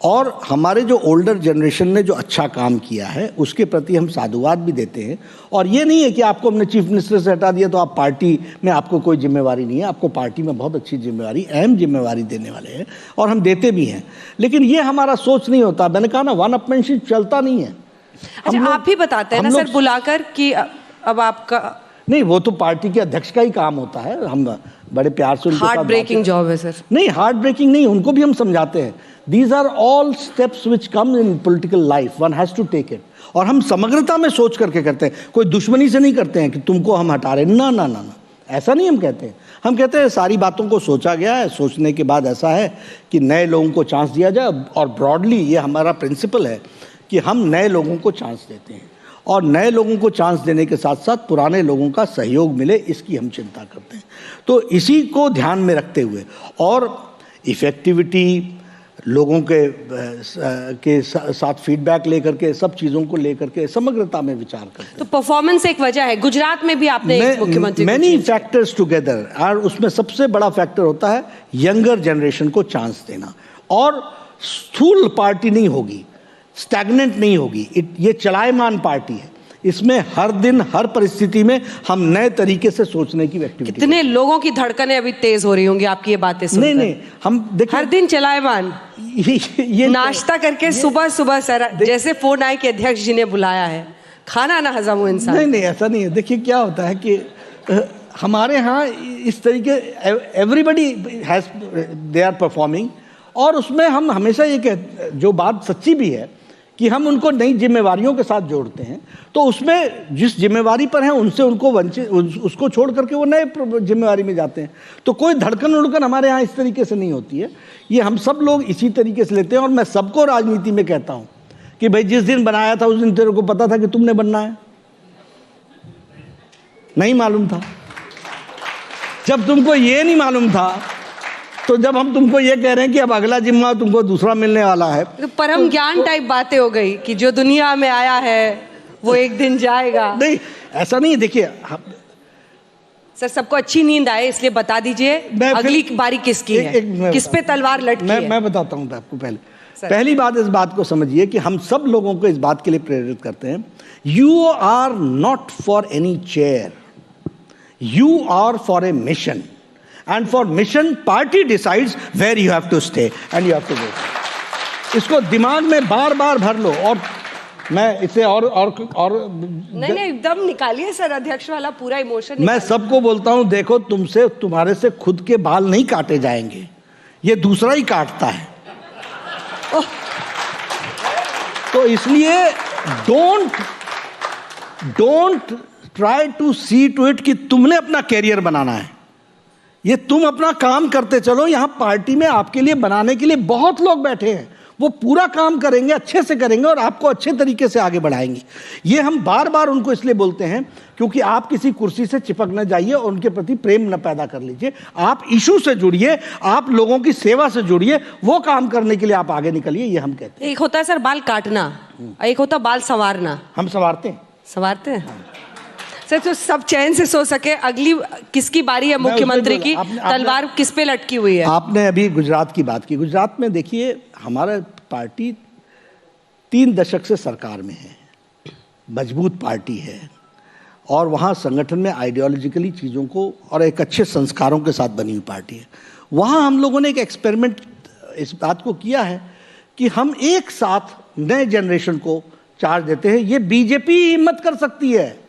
और हमारे जो ओल्डर जनरेशन ने जो अच्छा काम किया है उसके प्रति हम साधुवाद भी देते हैं। और ये नहीं है कि आपको हमने चीफ मिनिस्टर से हटा दिया तो आप पार्टी में आपको कोई जिम्मेवारी नहीं है। आपको पार्टी में बहुत अच्छी जिम्मेवारी, अहम जिम्मेवारी देने वाले हैं और हम देते भी हैं। लेकिन ये हमारा सोच नहीं होता। मैंने कहा ना, वन अपमेंटशिप चलता नहीं है। अच्छा, आप ही बताते हैं ना सर बुलाकर कि अब आपका। नहीं, वो तो पार्टी के अध्यक्ष का ही काम होता है। हम बड़े प्यार से उनके हार्ट ब्रेकिंग जॉब है सर। नहीं, हार्ट ब्रेकिंग नहीं, उनको भी हम समझाते हैं। These are all steps which come in political life. One has to take it. और हम समग्रता में सोच करके करते हैं, कोई दुश्मनी से नहीं करते हैं कि तुमको हम हटा रहे। ना ना ना ना, ऐसा नहीं हम कहते हैं। हम कहते हैं सारी बातों को सोचा गया है, सोचने के बाद ऐसा है कि नए लोगों को चांस दिया जाए। और ब्रॉडली ये हमारा प्रिंसिपल है कि हम नए लोगों को चांस देते हैं और नए लोगों को चांस देने के साथ साथ पुराने लोगों का सहयोग मिले, इसकी हम चिंता करते हैं। तो इसी को ध्यान में रखते हुए और इफेक्टिविटी, लोगों के साथ फीडबैक लेकर के, सब चीज़ों को लेकर के समग्रता में विचार करते हैं। तो परफॉर्मेंस एक वजह है। गुजरात में भी आपने मुख्यमंत्री मैनी फैक्टर्स टुगेदर, और उसमें सबसे बड़ा फैक्टर होता है यंगर जनरेशन को चांस देना। और स्थूल पार्टी नहीं होगी, स्टैग्नेंट नहीं होगी, ये चलायमान पार्टी है। इसमें हर दिन हर परिस्थिति में हम नए तरीके से सोचने की एक्टिविटी। कितने लोगों की धड़कनें अभी तेज हो रही होंगी आपकी ये बातें सुनकर। नहीं, हम देखिए, हर दिन चलायमान ये नाश्ता करके सुबह सुबह सर, जैसे फोन आए कि अध्यक्ष जी ने बुलाया है, खाना ना हजम हो इंसान। नहीं, ऐसा नहीं है। देखिए क्या होता है कि हमारे यहाँ इस तरीके everybody has they are performing, और उसमें हम हमेशा ये कहते, जो बात सच्ची भी है कि हम उनको नई जिम्मेवारियों के साथ जोड़ते हैं। तो उसमें जिस जिम्मेवारी पर हैं उनसे उनको वंचित, उसको छोड़ करके वो नए जिम्मेवारी में जाते हैं। तो कोई धड़कन उड़कन हमारे यहाँ इस तरीके से नहीं होती है। ये हम सब लोग इसी तरीके से लेते हैं। और मैं सबको राजनीति में कहता हूँ कि भाई जिस दिन बनाया था उस दिन तेरे को पता था कि तुमने बनना है? नहीं मालूम था। जब तुमको ये नहीं मालूम था, तो जब हम तुमको ये कह रहे हैं कि अब अगला जिम्मा तुमको दूसरा मिलने वाला है, तो परम ज्ञान टाइप बातें हो गई कि जो दुनिया में आया है वो एक दिन जाएगा। नहीं, ऐसा नहीं। देखिए सर, सबको अच्छी नींद आए इसलिए बता दीजिए अगली बारी किसकी है, किस पे तलवार लटकी है? मैं बताता हूँ आपको। पहली बात, इस बात को समझिए कि हम सब लोगों को इस बात के लिए प्रेरित करते हैं, you are not for any chair, you are for a mission. And for mission, party decides where you have to stay and you have to go. इसको दिमाग में बार बार भर लो। और मैं इसे और नहीं एकदम निकालिए सर, अध्यक्ष वाला पूरा इमोशन। मैं सबको बोलता हूं, देखो तुमसे तुम्हारे से खुद के बाल नहीं काटे जाएंगे, ये दूसरा ही काटता है। तो इसलिए don't try to see to it कि तुमने अपना कैरियर बनाना है। ये तुम अपना काम करते चलो, यहां पार्टी में आपके लिए बनाने के लिए बहुत लोग बैठे हैं, वो पूरा काम करेंगे, अच्छे से करेंगे और आपको अच्छे तरीके से आगे बढ़ाएंगे। ये हम बार बार उनको इसलिए बोलते हैं क्योंकि आप किसी कुर्सी से चिपक न जाइए और उनके प्रति प्रेम न पैदा कर लीजिए। आप इशू से जुड़िए, आप लोगों की सेवा से जुड़िए, वो काम करने के लिए आप आगे निकलिए, ये हम कहते हैं। एक होता है सर बाल काटना, एक होता बाल संवारना। हम संवारते हैं सर, तो सब चैन से सो सके। अगली किसकी बारी है मुख्यमंत्री की? तलवार किस पे लटकी हुई है? आपने अभी गुजरात की बात की। गुजरात में देखिए, हमारा पार्टी 3 दशक से सरकार में है, मजबूत पार्टी है और वहाँ संगठन में आइडियोलॉजिकली चीज़ों को और एक अच्छे संस्कारों के साथ बनी हुई पार्टी है। वहाँ हम लोगों ने एक एक्सपेरिमेंट इस बात को किया है कि हम एक साथ नए जनरेशन को चार्ज देते हैं। ये बीजेपी हिम्मत कर सकती है,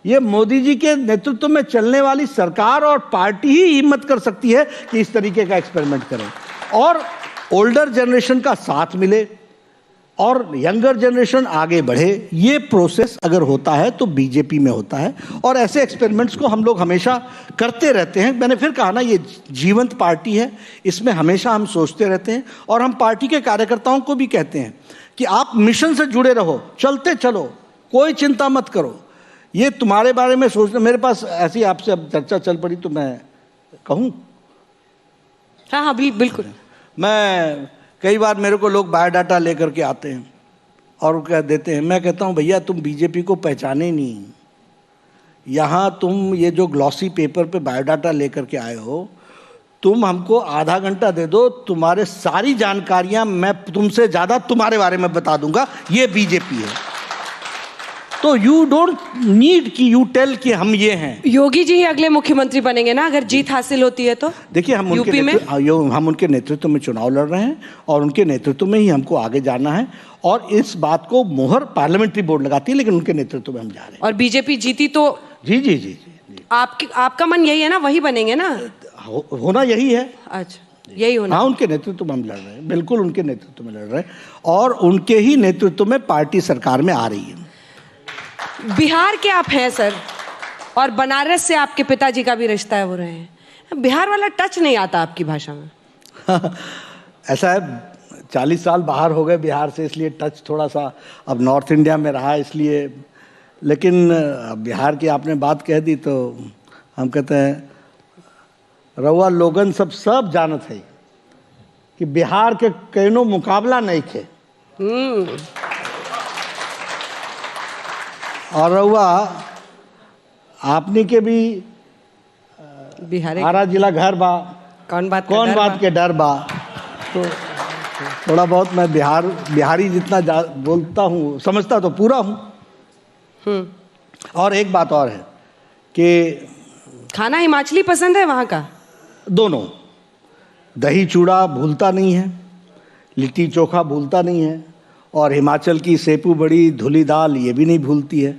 ये मोदी जी के नेतृत्व में चलने वाली सरकार और पार्टी ही हिम्मत कर सकती है कि इस तरीके का एक्सपेरिमेंट करें और ओल्डर जनरेशन का साथ मिले और यंगर जनरेशन आगे बढ़े। ये प्रोसेस अगर होता है तो बीजेपी में होता है और ऐसे एक्सपेरिमेंट्स को हम लोग हमेशा करते रहते हैं। मैंने फिर कहा ना, ये जीवंत पार्टी है, इसमें हमेशा हम सोचते रहते हैं और हम पार्टी के कार्यकर्ताओं को भी कहते हैं कि आप मिशन से जुड़े रहो, चलते चलो, कोई चिंता मत करो। ये तुम्हारे बारे में सोचना, मेरे पास ऐसी आपसे अब चर्चा चल पड़ी तो मैं कहूँ। हाँ, बिल्कुल। मैं कई बार मेरे को लोग बायोडाटा लेकर के आते हैं और कह देते हैं, मैं कहता हूँ भैया तुम बीजेपी को पहचाने नहीं। यहाँ तुम ये जो ग्लॉसी पेपर पे बायोडाटा लेकर के आए हो, तुम हमको आधा घंटा दे दो, तुम्हारे सारी जानकारियाँ मैं तुमसे ज़्यादा तुम्हारे बारे में बता दूंगा। ये बीजेपी है। तो यू डोंट नीड कि यू टेल कि हम ये हैं। योगी जी ही अगले मुख्यमंत्री बनेंगे ना अगर जीत हासिल होती है तो? देखिए, हम उनके नेतृत्व में चुनाव लड़ रहे हैं और उनके नेतृत्व में ही हमको आगे जाना है और इस बात को मोहर पार्लियामेंट्री बोर्ड लगाती है, लेकिन उनके नेतृत्व में हम जा रहे हैं। और बीजेपी जीती तो? जी। आपका मन यही है ना, वही बनेंगे ना? होना यही है। अच्छा, यही होना। हाँ, उनके नेतृत्व में हम लड़ रहे हैं, बिल्कुल उनके नेतृत्व में लड़ रहे हैं और उनके ही नेतृत्व में पार्टी सरकार में आ रही है। बिहार के आप हैं सर, और बनारस से आपके पिताजी का भी रिश्ता है, वो रहे हैं। बिहार वाला टच नहीं आता आपकी भाषा में। ऐसा है, 40 साल बाहर हो गए बिहार से, इसलिए टच थोड़ा सा अब नॉर्थ इंडिया में रहा इसलिए। लेकिन बिहार की आपने बात कह दी तो हम कहते हैं, रउआ लोगन सब जानत है कि बिहार के कईनो मुकाबला नहीं थे। और रउआ आपने के भी आरा जिला घर बा, कौन बात के डर बा। तो थोड़ा बहुत मैं बिहारी जितना बोलता हूँ, समझता तो पूरा हूँ। और एक बात और है कि खाना हिमाचली पसंद है वहाँ का? दोनों। दही चूड़ा भूलता नहीं है, लिट्टी चोखा भूलता नहीं है और हिमाचल की सेपू बड़ी, धुली दाल ये भी नहीं भूलती है।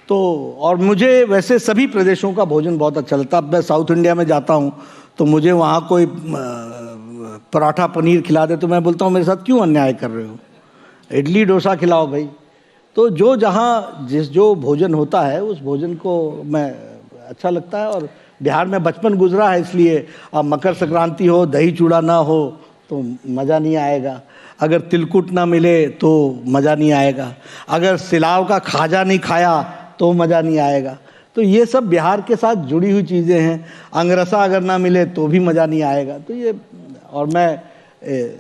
तो और मुझे वैसे सभी प्रदेशों का भोजन बहुत अच्छा लगता है। अब मैं साउथ इंडिया में जाता हूँ तो मुझे वहाँ कोई पराठा पनीर खिला दे तो मैं बोलता हूँ मेरे साथ क्यों अन्याय कर रहे हो, इडली डोसा खिलाओ भाई। तो जो भोजन होता है उस भोजन को मैं अच्छा लगता है। और बिहार में बचपन गुजरा है, इसलिए अब मकर संक्रांति हो, दही चूड़ा ना हो तो मज़ा नहीं आएगा। अगर तिलकुट ना मिले तो मज़ा नहीं आएगा। अगर सिलाव का खाजा नहीं खाया तो मज़ा नहीं आएगा। तो ये सब बिहार के साथ जुड़ी हुई चीज़ें हैं। अंगरसा अगर ना मिले तो भी मज़ा नहीं आएगा। तो ये, और मैं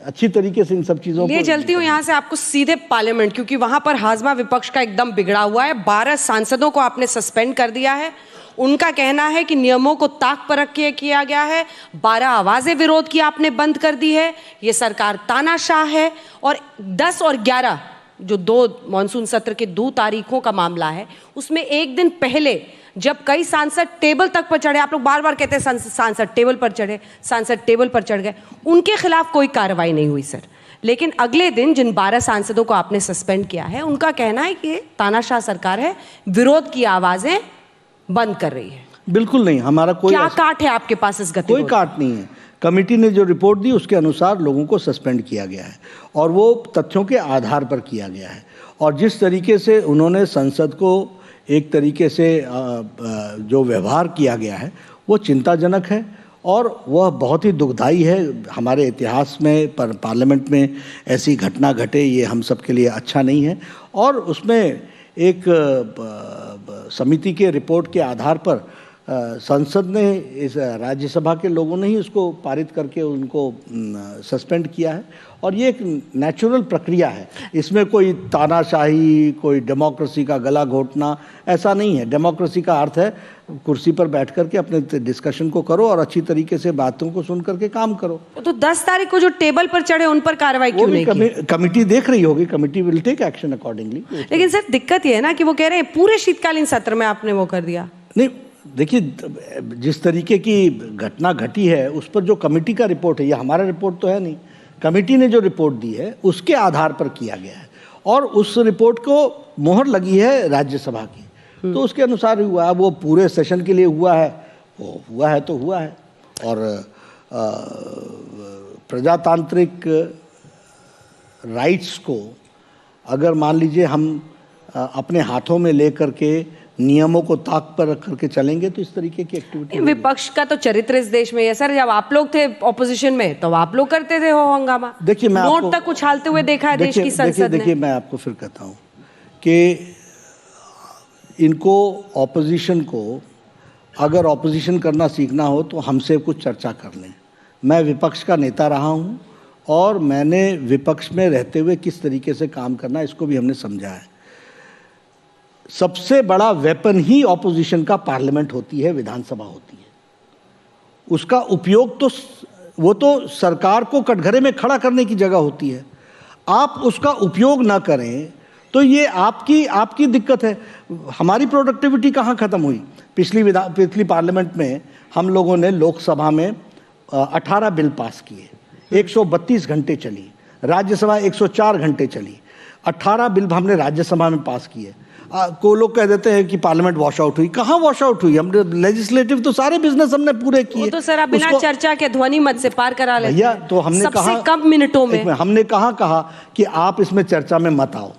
अच्छी तरीके से इन सब चीज़ों को चलती हूँ यहाँ से आपको सीधे पार्लियामेंट, क्योंकि वहाँ पर हाजमा विपक्ष का एकदम बिगड़ा हुआ है। 12 सांसदों को आपने सस्पेंड कर दिया है। उनका कहना है कि नियमों को ताक परख के किया गया है। 12 आवाजें विरोध की आपने बंद कर दी है। ये सरकार तानाशाह है। और 10 और 11 जो 2 मॉनसून सत्र के 2 तारीखों का मामला है, उसमें एक दिन पहले जब कई सांसद टेबल तक पर चढ़े, आप लोग बार बार कहते हैं सांसद टेबल पर चढ़े, सांसद टेबल पर चढ़ गए, उनके खिलाफ कोई कार्रवाई नहीं हुई सर। लेकिन अगले दिन जिन 12 सांसदों को आपने सस्पेंड किया है उनका कहना है कि तानाशाह सरकार है, विरोध की आवाजें बंद कर रही है। बिल्कुल नहीं, हमारा कोई क्या काट है आपके पास इस गतिरोध? कोई काट नहीं है। कमेटी ने जो रिपोर्ट दी उसके अनुसार लोगों को सस्पेंड किया गया है और वो तथ्यों के आधार पर किया गया है। और जिस तरीके से उन्होंने संसद को एक तरीके से जो व्यवहार किया गया है वो चिंताजनक है और वह बहुत ही दुखदाई है। हमारे इतिहास में पार्लियामेंट में ऐसी घटना घटे ये हम सब के लिए अच्छा नहीं है। और उसमें एक समिति के रिपोर्ट के आधार पर संसद ने इस राज्यसभा के लोगों ने ही उसको पारित करके उनको सस्पेंड किया है और ये एक नेचुरल प्रक्रिया है। इसमें कोई तानाशाही, कोई डेमोक्रेसी का गला घोटना ऐसा नहीं है। डेमोक्रेसी का अर्थ है कुर्सी पर बैठ करके अपने डिस्कशन को करो और अच्छी तरीके से बातों को सुन करके काम करो। तो 10 तारीख को जो टेबल पर चढ़े उन पर कार्रवाई क्यों नहीं की? कमेटी देख रही होगी, committee will take action accordingly. लेकिन सर दिक्कत ये है ना कि वो कह रहे हैं पूरे शीतकालीन सत्र में आपने वो कर दिया। नहीं, देखिए जिस तरीके की घटना घटी है उस पर जो कमेटी का रिपोर्ट है, ये हमारा रिपोर्ट तो है नहीं, कमेटी ने जो रिपोर्ट दी है उसके आधार पर किया गया है और उस रिपोर्ट को मोहर लगी है राज्यसभा की, तो उसके अनुसार ही हुआ है। वो पूरे सेशन के लिए हुआ है, वो हुआ है तो हुआ है। और प्रजातांत्रिक राइट्स को अगर मान लीजिए हम अपने हाथों में लेकर के नियमों को ताक पर रख करके चलेंगे तो इस तरीके की एक्टिविटी। विपक्ष का तो चरित्र इस देश में है सर। जब आप लोग थे ऑपोजिशन में तो आप लोग करते थे हो हंगामा। देखिए मैं नोट तक उछालते हुए देखा है देश की संसद ने। देखिए मैं आपको फिर कहता हूँ कि इनको ऑपोजिशन को अगर ऑपोजिशन करना सीखना हो तो हमसे कुछ चर्चा कर लें। मैं विपक्ष का नेता रहा हूँ और मैंने विपक्ष में रहते हुए किस तरीके से काम करना इसको भी हमने समझा है। सबसे बड़ा वेपन ही ऑपोजिशन का पार्लियामेंट होती है, विधानसभा होती है। उसका उपयोग तो वो तो सरकार को कटघरे में खड़ा करने की जगह होती है। आप उसका उपयोग ना करें तो ये आपकी दिक्कत है। हमारी प्रोडक्टिविटी कहाँ ख़त्म हुई? पिछली पार्लियामेंट में हम लोगों ने लोकसभा में 18 बिल पास किए, 132 घंटे चली। राज्यसभा 104 घंटे चली। 18 बिल हमने राज्यसभा में पास किए। को लोग कह देते हैं कि पार्लियामेंट वॉश आउट हुई। कहाँ वॉश आउट हुई? हमने लेजिस्लेटिव तो सारे बिजनेस हमने पूरे किए। तो सर आप बिना चर्चा के ध्वनि मत से पार करा लेते भैया। तो हमने सबसे कम मिनटों में हमने कहा कि आप इसमें चर्चा में मत आओ।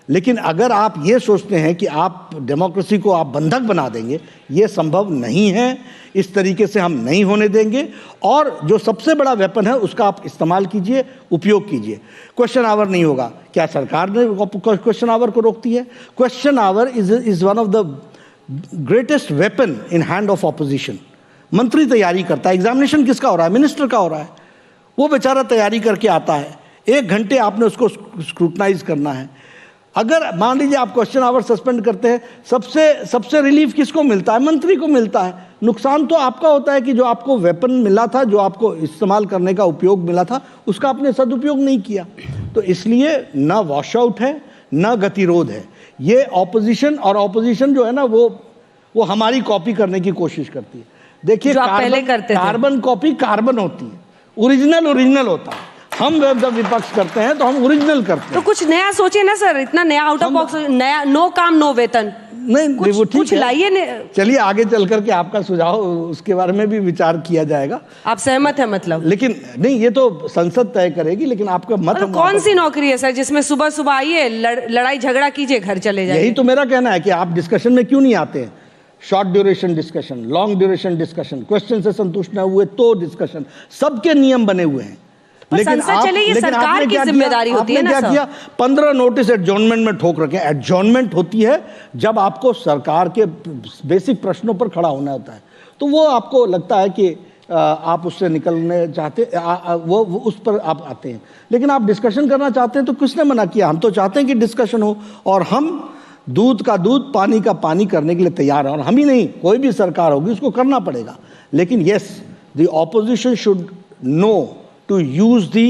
लेकिन अगर आप ये सोचते हैं कि आप डेमोक्रेसी को आप बंधक बना देंगे, ये संभव नहीं है। इस तरीके से हम नहीं होने देंगे। और जो सबसे बड़ा वेपन है उसका आप इस्तेमाल कीजिए, उपयोग कीजिए। क्वेश्चन आवर नहीं होगा। क्या सरकार ने क्वेश्चन आवर को रोकती है? Question our is one of the greatest weapon in hand of opposition. मंत्री तैयारी करता है, एग्जामिनेशन किसका हो रहा है? मिनिस्टर का हो रहा है। वो बेचारा तैयारी करके आता है, 1 घंटे आपने उसको स्क्रूटनाइज करना है। अगर मान लीजिए आप क्वेश्चन आवर सस्पेंड करते हैं, सबसे रिलीफ किसको मिलता है? मंत्री को मिलता है। नुकसान तो आपका होता है कि जो आपको वेपन मिला था, जो आपको इस्तेमाल करने का उपयोग मिला था, उसका आपने सदुपयोग नहीं किया। तो इसलिए ना वॉश आउट है ना गतिरोध है। ये ऑपोजिशन, और ऑपोजिशन जो है ना वो हमारी कॉपी करने की कोशिश करती है। देखिए कार्बन कॉपी कार्बन होती है, ओरिजिनल होता है। हम जब विपक्ष करते हैं तो हम ओरिजिनल करते हैं। तो कुछ नया सोचिए ना सर। इतना नया आउट ऑफ बॉक्स, नया नो काम नो वेतन नहीं, वो ठीक है। लाइए। चलिए आगे चल करके आपका सुझाव, उसके बारे में भी विचार किया जाएगा। आप सहमत है मतलब? लेकिन नहीं, ये तो संसद तय करेगी। लेकिन आपका मत कौन सी नौकरी है सर जिसमें सुबह सुबह आइए, लड़ाई झगड़ा कीजिए, घर चले जाइए? यही तो मेरा कहना है कि आप डिस्कशन में क्यों नहीं आते हैं? Short duration discussion, long duration discussion, question से संतुष्ट न हुए तो डिस्कशन, सबके नियम बने हुए हैं। लेकिन सरकार की जिम्मेदारी होती है ना। क्या किया? 15 नोटिस एडजॉर्नमेंट में ठोक रखे। एडजॉर्नमेंट होती है जब आपको सरकार के बेसिक प्रश्नों पर खड़ा होना होता है, तो वो आपको लगता है कि आप उससे निकलने चाहते, वो उस पर आप आते हैं। लेकिन आप डिस्कशन करना चाहते हैं तो किसने मना किया? हम तो चाहते हैं कि डिस्कशन हो, और हम दूध का दूध पानी का पानी करने के लिए तैयार हैं। और हम ही नहीं, कोई भी सरकार होगी उसको करना पड़ेगा। लेकिन yes, the opposition should know to use the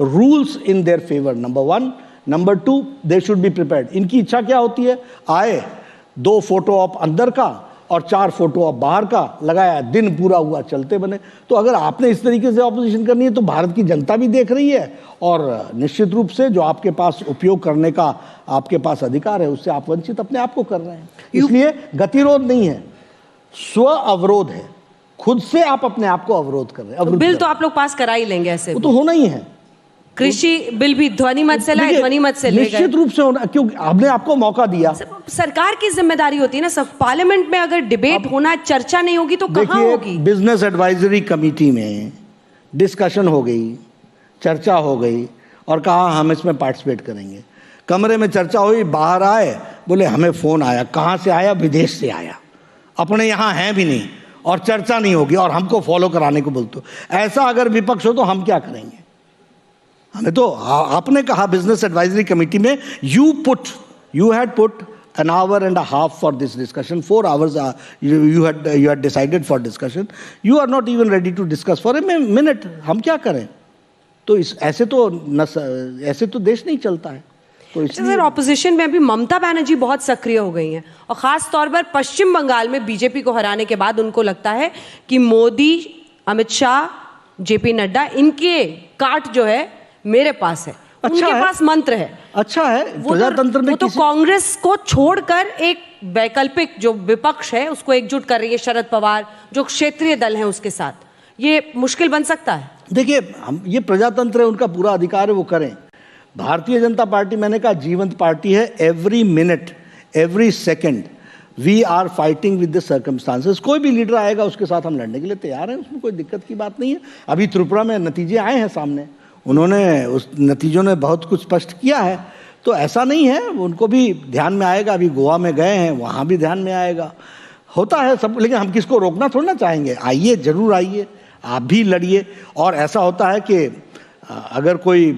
rules in their favor, number 1. Number 2, they should be prepared. इनकी इच्छा क्या होती है? आए 2 फोटो ऑप अंदर का और 4 फोटो अब बाहर का लगाया, दिन पूरा हुआ, चलते बने। तो अगर आपने इस तरीके से ऑपोजिशन करनी है तो भारत की जनता भी देख रही है, और निश्चित रूप से जो आपके पास उपयोग करने का आपके पास अधिकार है उससे आप वंचित अपने आप को कर रहे हैं। इसलिए गतिरोध नहीं है, स्व अवरोध है, खुद से आप अपने आप को अवरोध कर रहे हैं। बिल तो आप लोग पास करा ही लेंगे ऐसे, वो तो होना ही है। कृषि बिल भी ध्वनि मत से लाए, ध्वनि मत से ले गए। निश्चित रूप से होना, क्योंकि हमने आपको मौका दिया। सरकार की जिम्मेदारी होती है ना सब। पार्लियामेंट में अगर डिबेट होना, चर्चा नहीं होगी तो कहाँ होगी? बिजनेस एडवाइजरी कमेटी में डिस्कशन हो गई, चर्चा हो गई, और कहा हम इसमें पार्टिसिपेट करेंगे। कमरे में चर्चा हुई, बाहर आए, बोले हमें फोन आया। कहाँ से आया? विदेश से आया, अपने यहाँ हैं भी नहीं, और चर्चा नहीं होगी, और हमको फॉलो कराने को बोलते हो। ऐसा अगर विपक्ष हो तो हम क्या करेंगे? हमें तो आपने कहा बिजनेस एडवाइजरी कमेटी में, you had put an hour and a half for this discussion, 4 hours you had decided for discussion. You are not even ready to discuss for a minute. हम क्या करें? तो ऐसे तो देश नहीं चलता है। तो इसलिए ऑपोजिशन में अभी ममता बनर्जी बहुत सक्रिय हो गई हैं, और खास तौर पर पश्चिम बंगाल में बीजेपी को हराने के बाद उनको लगता है कि मोदी, अमित शाह, जेपी नड्डा, इनके काट जो है मेरे पास है। अच्छा उनके है, पास मंत्र है, अच्छा है। प्रजातंत्र में वो तो कांग्रेस को छोड़कर एक वैकल्पिक जो विपक्ष है उसको एकजुट कर रही है, शरद पवार जो क्षेत्रीय दल है उसके साथ। ये मुश्किल बन सकता है। देखिए, हम ये प्रजातंत्र है, उनका पूरा अधिकार है, वो करें। भारतीय जनता पार्टी, मैंने कहा, जीवंत पार्टी है। Every minute, every second we are fighting with the circumstances. कोई भी लीडर आएगा उसके साथ हम लड़ने के लिए तैयार हैं, उसमें कोई दिक्कत की बात नहीं है। अभी त्रिपुरा में नतीजे आए हैं सामने, उन्होंने उस नतीजों ने बहुत कुछ स्पष्ट किया है, तो ऐसा नहीं है, उनको भी ध्यान में आएगा। अभी गोवा में गए हैं, वहाँ भी ध्यान में आएगा। होता है सब, लेकिन हम किसको रोकना थोड़ा ना चाहेंगे। आइए, जरूर आइए, आप भी लड़िए। और ऐसा होता है कि अगर कोई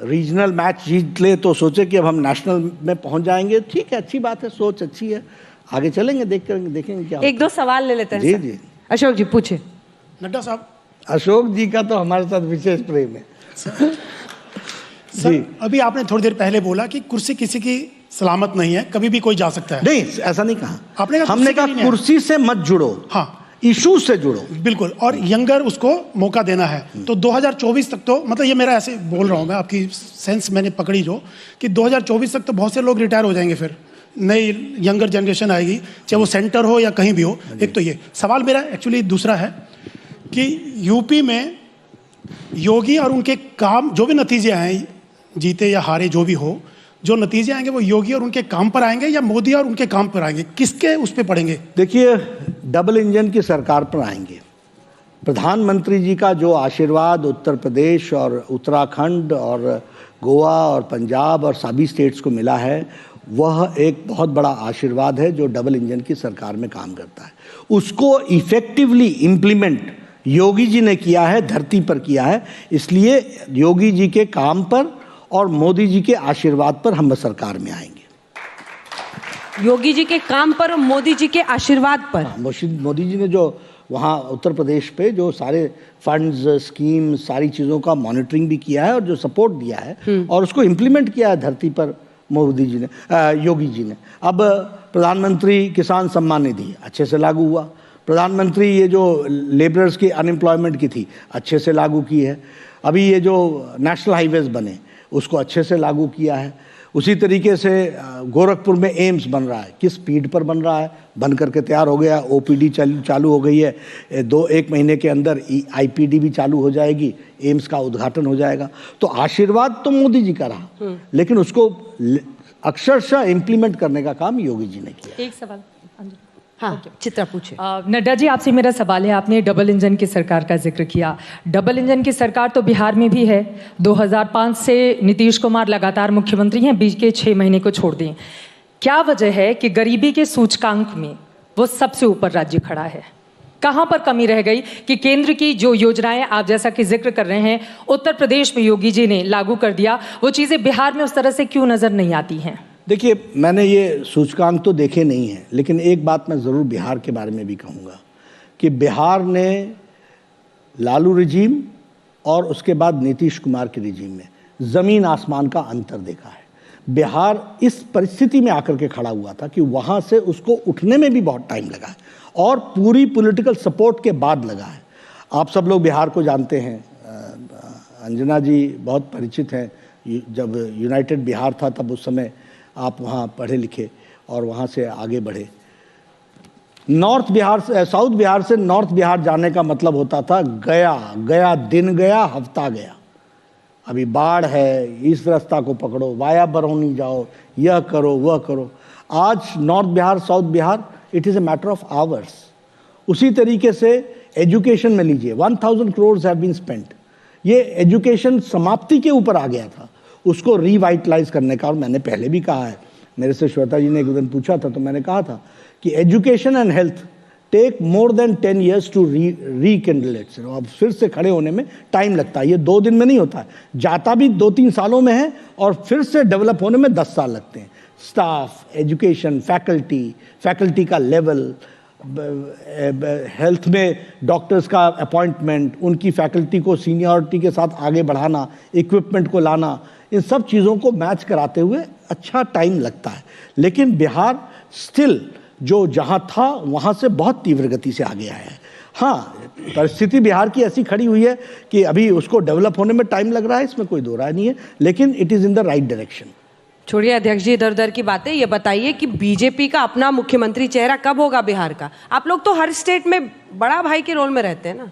रीजनल मैच जीत ले तो सोचे कि अब हम नेशनल में पहुंच जाएंगे। ठीक है, अच्छी बात है, सोच अच्छी है, आगे चलेंगे, देखेंगे क्या। 1-2 सवाल ले लेते हैं। जी जी, अशोक जी पूछे। नड्डा साहब, अशोक जी का तो हमारे साथ विशेष प्रेम है। सर, अभी आपने थोड़ी देर पहले बोला कि कुर्सी किसी की सलामत नहीं है, कभी भी कोई जा सकता है। नहीं, ऐसा नहीं कहा। आपने कहा हमने कहा कुर्सी से मत जुड़ो, हाँ, इशू से जुड़ो। बिल्कुल, और यंगर उसको मौका देना है। तो 2024 तक तो, मतलब ये मेरा ऐसे बोल रहा हूँ मैं, आपकी सेंस मैंने पकड़ी जो, कि 2024 तक तो बहुत से लोग रिटायर हो जाएंगे, फिर नई यंगर जनरेशन आएगी, चाहे वो सेंटर हो या कहीं भी हो। एक तो ये सवाल मेरा एक्चुअली दूसरा है कि यूपी में योगी और उनके काम, जो भी नतीजे आए, जीते या हारे जो भी हो, जो नतीजे आएंगे वो योगी और उनके काम पर आएंगे या मोदी और उनके काम पर आएंगे? किसके उस पर पड़ेंगे? देखिए, डबल इंजन की सरकार पर आएंगे। प्रधानमंत्री जी का जो आशीर्वाद उत्तर प्रदेश और उत्तराखंड और गोवा और पंजाब और सभी स्टेट्स को मिला है, वह एक बहुत बड़ा आशीर्वाद है जो डबल इंजन की सरकार में काम करता है। उसको इफेक्टिवली इम्प्लीमेंट योगी जी ने किया है, धरती पर किया है। इसलिए योगी जी के काम पर और मोदी जी के आशीर्वाद पर हम सरकार में आएंगे। योगी जी के काम पर और मोदी जी के आशीर्वाद पर। मोदी जी ने जो वहाँ उत्तर प्रदेश पे जो सारे फंड्स, स्कीम, सारी चीज़ों का मॉनिटरिंग भी किया है और जो सपोर्ट दिया है और उसको इम्प्लीमेंट किया है धरती पर मोदी जी ने, योगी जी ने। अब प्रधानमंत्री किसान सम्मान निधि अच्छे से लागू हुआ। प्रधानमंत्री ये जो लेबरर्स की अनएम्प्लॉयमेंट की थी अच्छे से लागू की है। अभी ये जो नेशनल हाईवेज बने उसको अच्छे से लागू किया है। उसी तरीके से गोरखपुर में एम्स बन रहा है, किस स्पीड पर बन रहा है, बन करके तैयार हो गया। ओपीडी चालू हो गई है, 1 महीने के अंदर आईपीडी भी चालू हो जाएगी, एम्स का उद्घाटन हो जाएगा। तो आशीर्वाद तो मोदी जी का रहा, लेकिन उसको अक्षरशः इम्प्लीमेंट करने का काम योगी जी ने किया। एक सवाल, हाँ, चित्रा पूछे। नड्डा जी, आपसे मेरा सवाल है, आपने डबल इंजन की सरकार का जिक्र किया। डबल इंजन की सरकार तो बिहार में भी है। 2005 से नीतीश कुमार लगातार मुख्यमंत्री हैं, बीच के 6 महीने को छोड़ दें। क्या वजह है कि गरीबी के सूचकांक में वो सबसे ऊपर राज्य खड़ा है? कहाँ पर कमी रह गई कि केंद्र की जो योजनाएं आप जैसा कि जिक्र कर रहे हैं उत्तर प्रदेश में योगी जी ने लागू कर दिया, वो चीज़ें बिहार में उस तरह से क्यों नज़र नहीं आती हैं? देखिए, मैंने ये सूचकांक तो देखे नहीं हैं, लेकिन एक बात मैं ज़रूर बिहार के बारे में भी कहूँगा कि बिहार ने लालू रिजीम और उसके बाद नीतीश कुमार के रिजीम में ज़मीन आसमान का अंतर देखा है। बिहार इस परिस्थिति में आकर के खड़ा हुआ था कि वहाँ से उसको उठने में भी बहुत टाइम लगा है और पूरी पॉलिटिकल सपोर्ट के बाद लगा है। आप सब लोग बिहार को जानते हैं, अंजना जी बहुत परिचित हैं, जब यूनाइटेड बिहार था तब उस समय आप वहाँ पढ़े लिखे और वहाँ से आगे बढ़े। नॉर्थ बिहार से साउथ बिहार से नॉर्थ बिहार जाने का मतलब होता था गया गया दिन गया हफ्ता गया। अभी बाढ़ है, इस रास्ता को पकड़ो, वाया बरौनी जाओ, यह करो वह करो। आज north Bihar south Bihar it is a matter of hours. उसी तरीके से एजुकेशन में लीजिए 1000 करोड़ हैव बीन स्पेंट। ये एजुकेशन समाप्ति के ऊपर आ गया था, उसको रिवाइटलाइज करने का। और मैंने पहले भी कहा है, मेरे से श्वेता जी ने एक दिन पूछा था तो मैंने कहा था कि education and health take more than 10 years to rekindle it. अब फिर से खड़े होने में टाइम लगता है, ये 2 दिन में नहीं होता है, जाता भी 2-3 सालों में है और फिर से डेवलप होने में 10 साल लगते हैं। स्टाफ, एजुकेशन, फैकल्टी का लेवल, हेल्थ में डॉक्टर्स का अपॉइंटमेंट, उनकी फैकल्टी को सीनियरिटी के साथ आगे बढ़ाना, इक्विपमेंट को लाना, इन सब चीज़ों को मैच कराते हुए अच्छा टाइम लगता है। लेकिन बिहार स्टिल जो जहाँ था वहाँ से बहुत तीव्र गति से आगे आया है। हाँ, परिस्थिति बिहार की ऐसी खड़ी हुई है कि अभी उसको डेवलप होने में टाइम लग रहा है, इसमें कोई दो राय नहीं है, लेकिन it is in the right direction. छोड़िए अध्यक्ष जी इधर उधर की बातें, ये बताइए कि बीजेपी का अपना मुख्यमंत्री चेहरा कब होगा बिहार का? आप लोग तो हर स्टेट में बड़ा भाई के रोल में रहते हैं ना।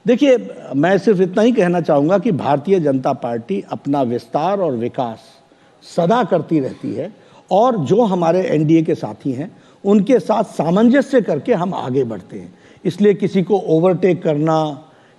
देखिए, मैं सिर्फ इतना ही कहना चाहूँगा कि भारतीय जनता पार्टी अपना विस्तार और विकास सदा करती रहती है और जो हमारे एनडीए के साथी हैं उनके साथ सामंजस्य करके हम आगे बढ़ते हैं। इसलिए किसी को ओवरटेक करना,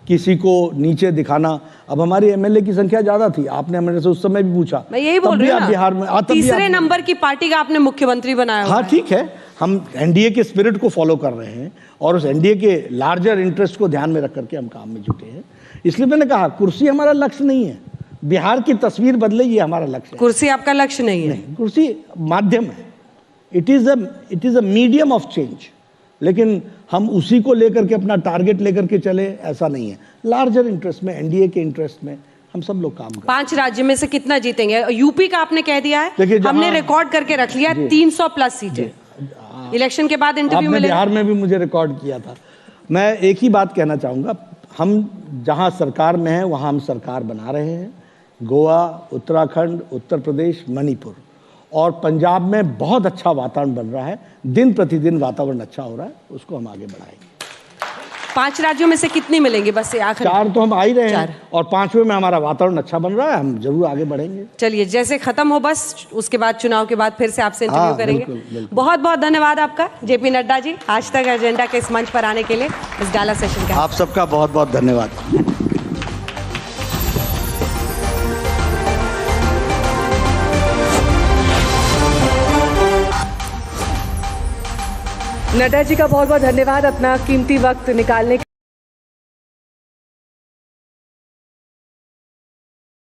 किसी को नीचे दिखाना, अब हमारी एमएलए की संख्या ज्यादा थी, आपने मेरे से उस समय भी पूछा, मैं यही बोल रही हूं ना, बिहार में तीसरे नंबर की पार्टी का आपने मुख्यमंत्री बनाया हुआ हाँ है। ठीक है, हम एनडीए के स्पिरिट को फॉलो कर रहे हैं और उस एनडीए के लार्जर इंटरेस्ट को ध्यान में रख करके हम काम में जुटे हैं। इसलिए मैंने कहा कुर्सी हमारा लक्ष्य नहीं है, बिहार की तस्वीर बदले ये हमारा लक्ष्य है। कुर्सी आपका लक्ष्य नहीं है? नहीं, कुर्सी माध्यम है, it is a medium of change, लेकिन हम उसी को लेकर के अपना टारगेट लेकर के चले ऐसा नहीं है। लार्जर इंटरेस्ट में, एनडीए के इंटरेस्ट में हम सब लोग काम करें। 5 राज्य में से कितना जीतेंगे? यूपी का आपने कह दिया है, हमने रिकॉर्ड करके रख लिया 300+ सीटें। इलेक्शन के बाद इंटरव्यू में बिहार में भी मुझे रिकॉर्ड किया था। मैं एक ही बात कहना चाहूँगा, हम जहाँ सरकार में हैं वहाँ हम सरकार बना रहे हैं। गोवा, उत्तराखंड, उत्तर प्रदेश, मणिपुर और पंजाब में बहुत अच्छा वातावरण बन रहा है, दिन प्रतिदिन वातावरण अच्छा हो रहा है, उसको हम आगे बढ़ाएंगे। 5 राज्यों में से कितनी मिलेंगी? बस ये आखिर 4 तो हम आ ही रहे हैं और 5वें में हमारा वातावरण अच्छा बन रहा है, हम जरूर आगे बढ़ेंगे। चलिए, जैसे खत्म हो बस उसके बाद चुनाव के बाद फिर से आपसे इंटरव्यू करेंगे। बिल्कुल। बहुत बहुत धन्यवाद आपका जेपी नड्डा जी, आज तक एजेंडा के इस मंच पर आने के लिए, इस गाला सेशन का। आप सबका बहुत बहुत धन्यवाद। नड्डा जी का बहुत बहुत धन्यवाद अपना कीमती वक्त निकालने